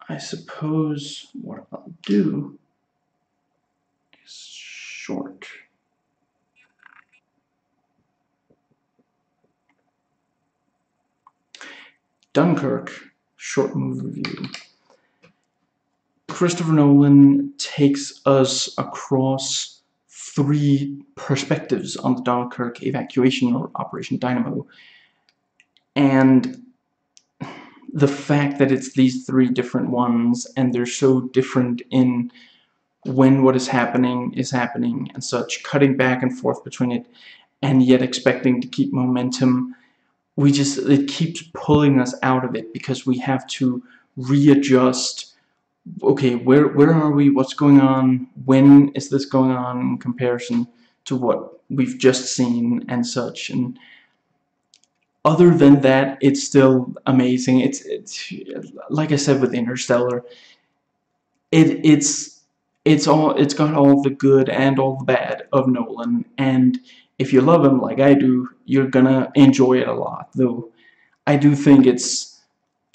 Speaker 1: I suppose what I'll do is short. Dunkirk, short movie review. Christopher Nolan takes us across 3 perspectives on the Dunkirk evacuation, or Operation Dynamo, and the fact that it's these 3 different ones, and they're so different in when what is happening and such, cutting back and forth between it, and yet expecting to keep momentum. It keeps pulling us out of it, because we have to readjust. Okay, where are we? What's going on? When is this going on in comparison to what we've just seen and such? And other than that, it's still amazing. It's like I said with Interstellar. It's got all the good and all the bad of Nolan, and if you love him like I do, you're gonna enjoy it a lot. Though I do think it's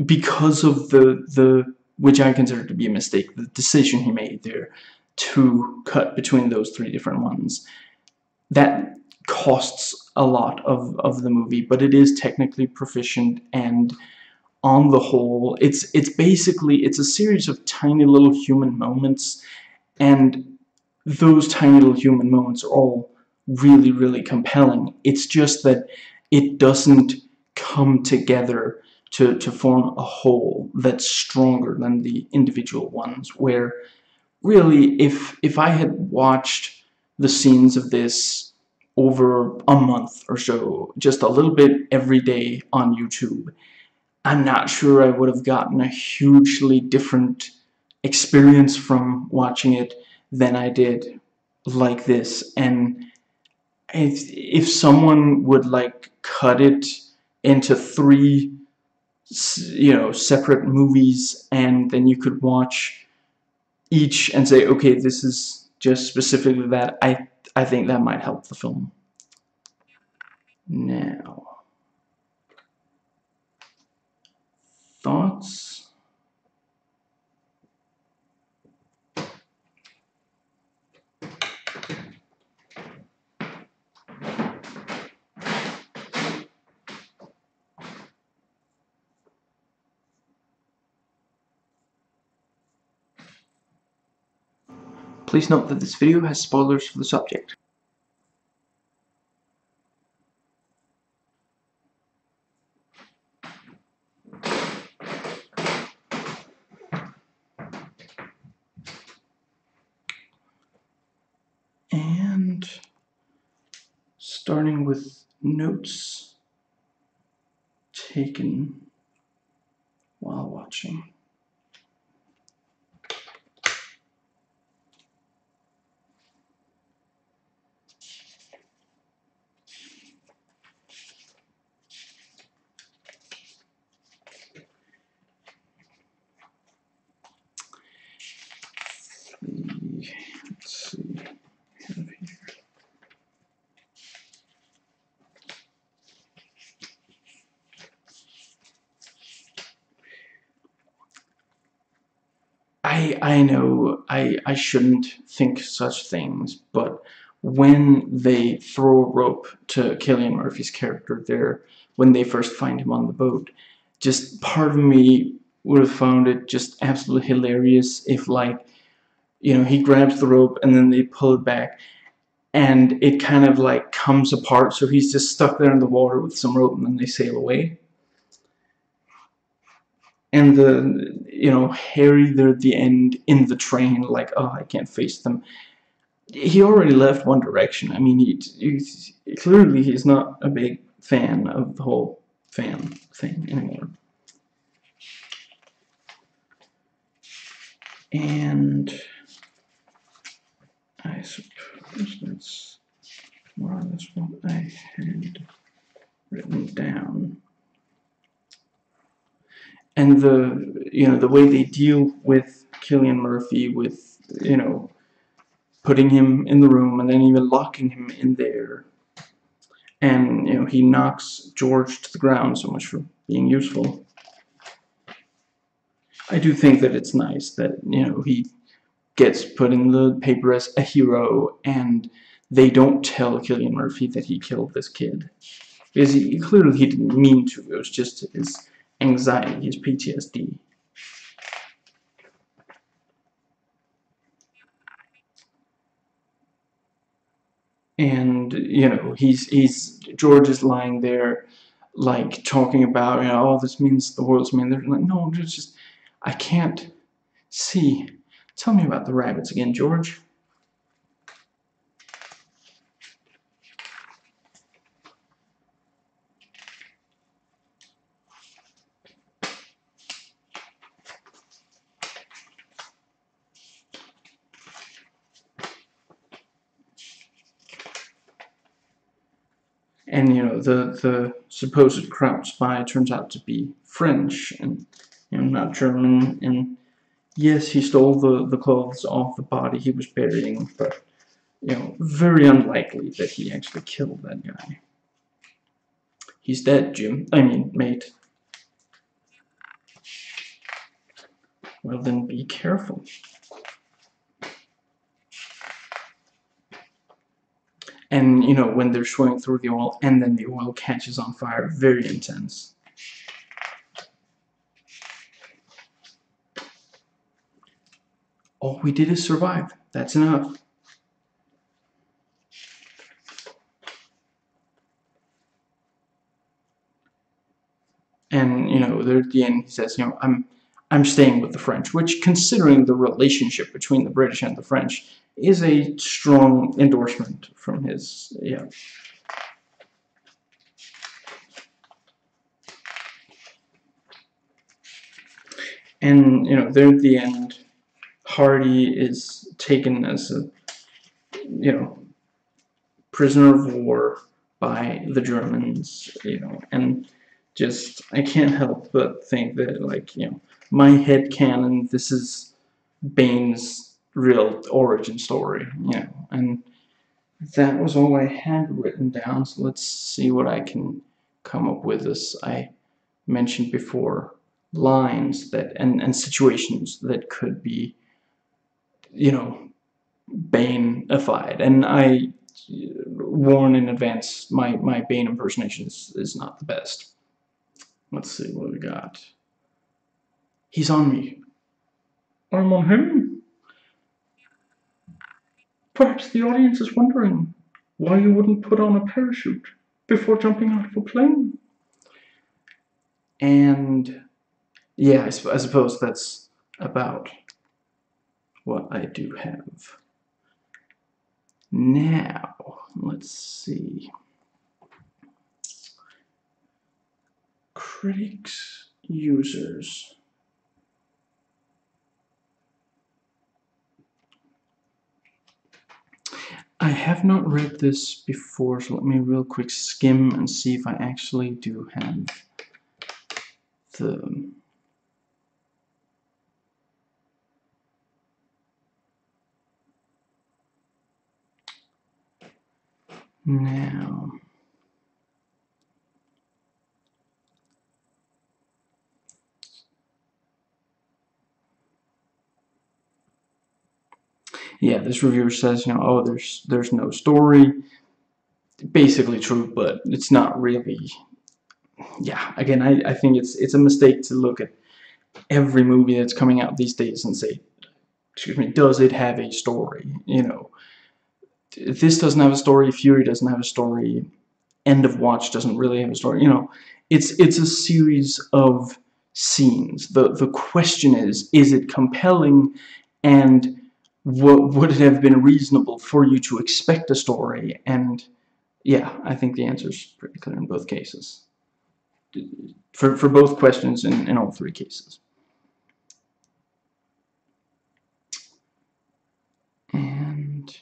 Speaker 1: because of the which I consider to be a mistake, the decision he made there to cut between those 3 different ones. That costs a lot of the movie, but it is technically proficient, and on the whole, it's a series of tiny little human moments, and those tiny little human moments are all really, really compelling. It's just that it doesn't come together to form a whole that's stronger than the individual ones, where really, if I had watched the scenes of this over a month or so, just a little bit every day on YouTube, I'm not sure I would have gotten a hugely different experience from watching it than I did like this. And if someone would like cut it into 3 separate movies, and then you could watch each and say, okay, this is just specifically that, I think that might help the film. Now, thoughts? Please note that this video has spoilers for the subject. And starting with notes taken while watching. Let's see. I know I shouldn't think such things, but when they throw a rope to Cillian Murphy's character there, when they first find him on the boat, just part of me would have found it just absolutely hilarious if, like, he grabs the rope and then they pull it back and it kind of like comes apart, so he's just stuck there in the water with some rope, and then they sail away. And Harry there at the end in the train, like, oh, I can't face them. He already left One Direction. I mean, he's clearly he's not a big fan of the whole fan thing anymore. And I suppose that's more or less what I had written down. And the way they deal with Cillian Murphy, with putting him in the room and then even locking him in there, and he knocks George to the ground. So much for being useful. I do think that it's nice that he gets put in the paper as a hero, and they don't tell Cillian Murphy that he killed this kid, because he clearly didn't mean to. It was just his anxiety, his PTSD. And George is lying there, like talking about, oh, this means the world's mean. They're like, no, it's just I can't see. Tell me about the rabbits again, George. And the supposed Kraut spy turns out to be French and not German. And yes, he stole the clothes off the body he was burying, but very unlikely that he actually killed that guy. He's dead, Jim. I mean, mate. Well, then be careful. And when they're swimming through the oil, and then the oil catches on fire, very intense. All we did is survive. That's enough. And there at the end he says, I'm staying with the French, which, considering the relationship between the British and the French, is a strong endorsement from his, And there at the end, Hardy is taken as a prisoner of war by the Germans, and just I can't help but think that, like, my headcanon, this is Bane's real origin story, and that was all I had written down. So let's see what I can come up with. As I mentioned before, lines that and situations that could be, Bane-ified, and I warn in advance, my Bane impersonation is not the best. Let's see what we got. He's on me. I'm on him. Perhaps the audience is wondering why you wouldn't put on a parachute before jumping out of a plane. And yeah, I suppose that's about what I do have. Now, let's see. Critics, users. I have not read this before, so let me real quick skim and see if I actually do have the... Now... Yeah, this reviewer says, oh, there's no story. Basically true, but it's not really. Yeah, again, I think it's a mistake to look at every movie that's coming out these days and say, excuse me, does it have a story? This doesn't have a story. Fury doesn't have a story. End of Watch doesn't really have a story. It's a series of scenes. The question is it compelling, and would it have been reasonable for you to expect a story? And yeah, I think the answer is pretty clear in both cases. For both questions in all three cases. And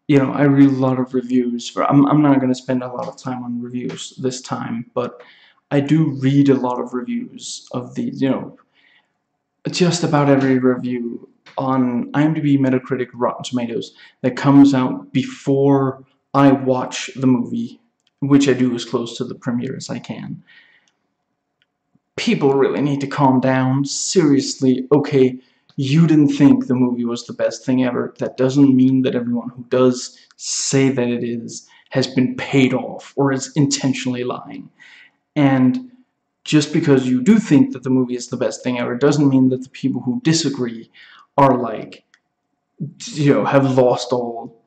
Speaker 1: I read a lot of reviews. I'm not going to spend a lot of time on reviews this time, but I do read a lot of reviews of these, just about every review on IMDb, Metacritic, Rotten Tomatoes that comes out before I watch the movie, which I do as close to the premiere as I can. People really need to calm down. Seriously, okay, you didn't think the movie was the best thing ever, that doesn't mean that everyone who does say that it is has been paid off or is intentionally lying. And just because you do think that the movie is the best thing ever doesn't mean that the people who disagree are like, have lost all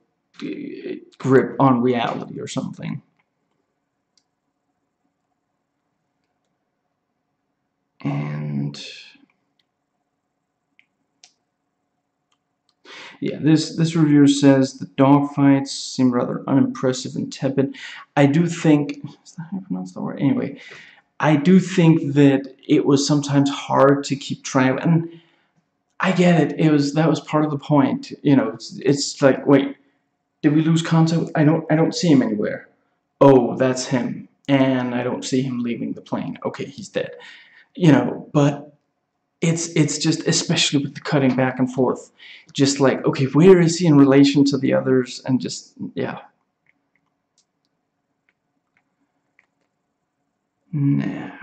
Speaker 1: grip on reality or something. And yeah, this reviewer says the dogfights seem rather unimpressive and tepid. I do think, is that how I pronounce the word? Anyway, I do think that it was sometimes hard to keep track, and I get it. That was part of the point. It's like, wait, did we lose contact? I don't see him anywhere. Oh, that's him, and I don't see him leaving the plane. Okay, he's dead. But it's just, especially with the cutting back and forth, just like, okay, where is he in relation to the others? And just, yeah. Now,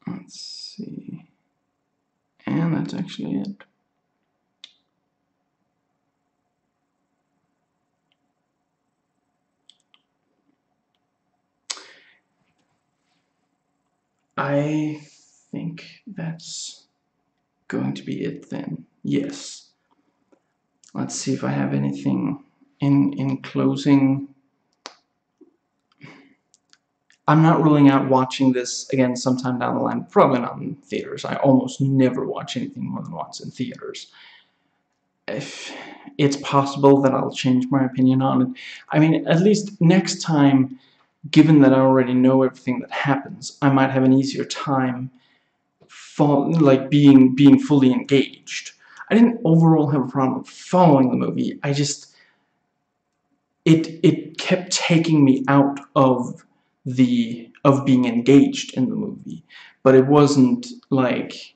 Speaker 1: let's see. And that's actually it. I think that's going to be it then. Yes. Let's see if I have anything in closing. I'm not ruling out watching this again sometime down the line. Probably not in theaters. I almost never watch anything more than once in theaters. If it's possible that I'll change my opinion on it. I mean, at least next time, given that I already know everything that happens, I might have an easier time being fully engaged. I didn't overall have a problem following the movie. I just it kept taking me out of being engaged in the movie. But it wasn't like,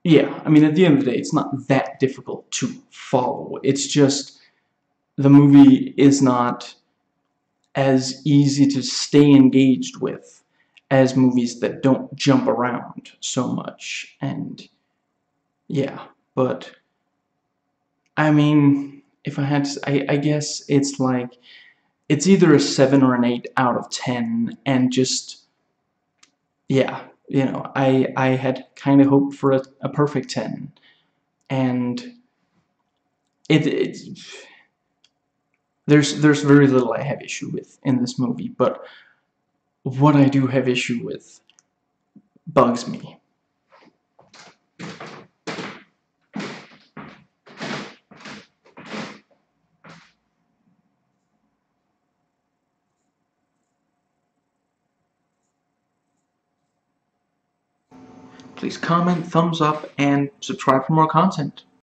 Speaker 1: yeah, I mean, at the end of the day, it's not that difficult to follow. It's just the movie is not as easy to stay engaged with as movies that don't jump around so much. And yeah, but I mean, if I had to, I guess it's like, it's either a 7 or an 8 out of 10, and just, yeah, I had kind of hoped for a perfect 10, and it there's very little I have issue with in this movie, but what I do have issue with bugs me. Please comment, thumbs up, and subscribe for more content.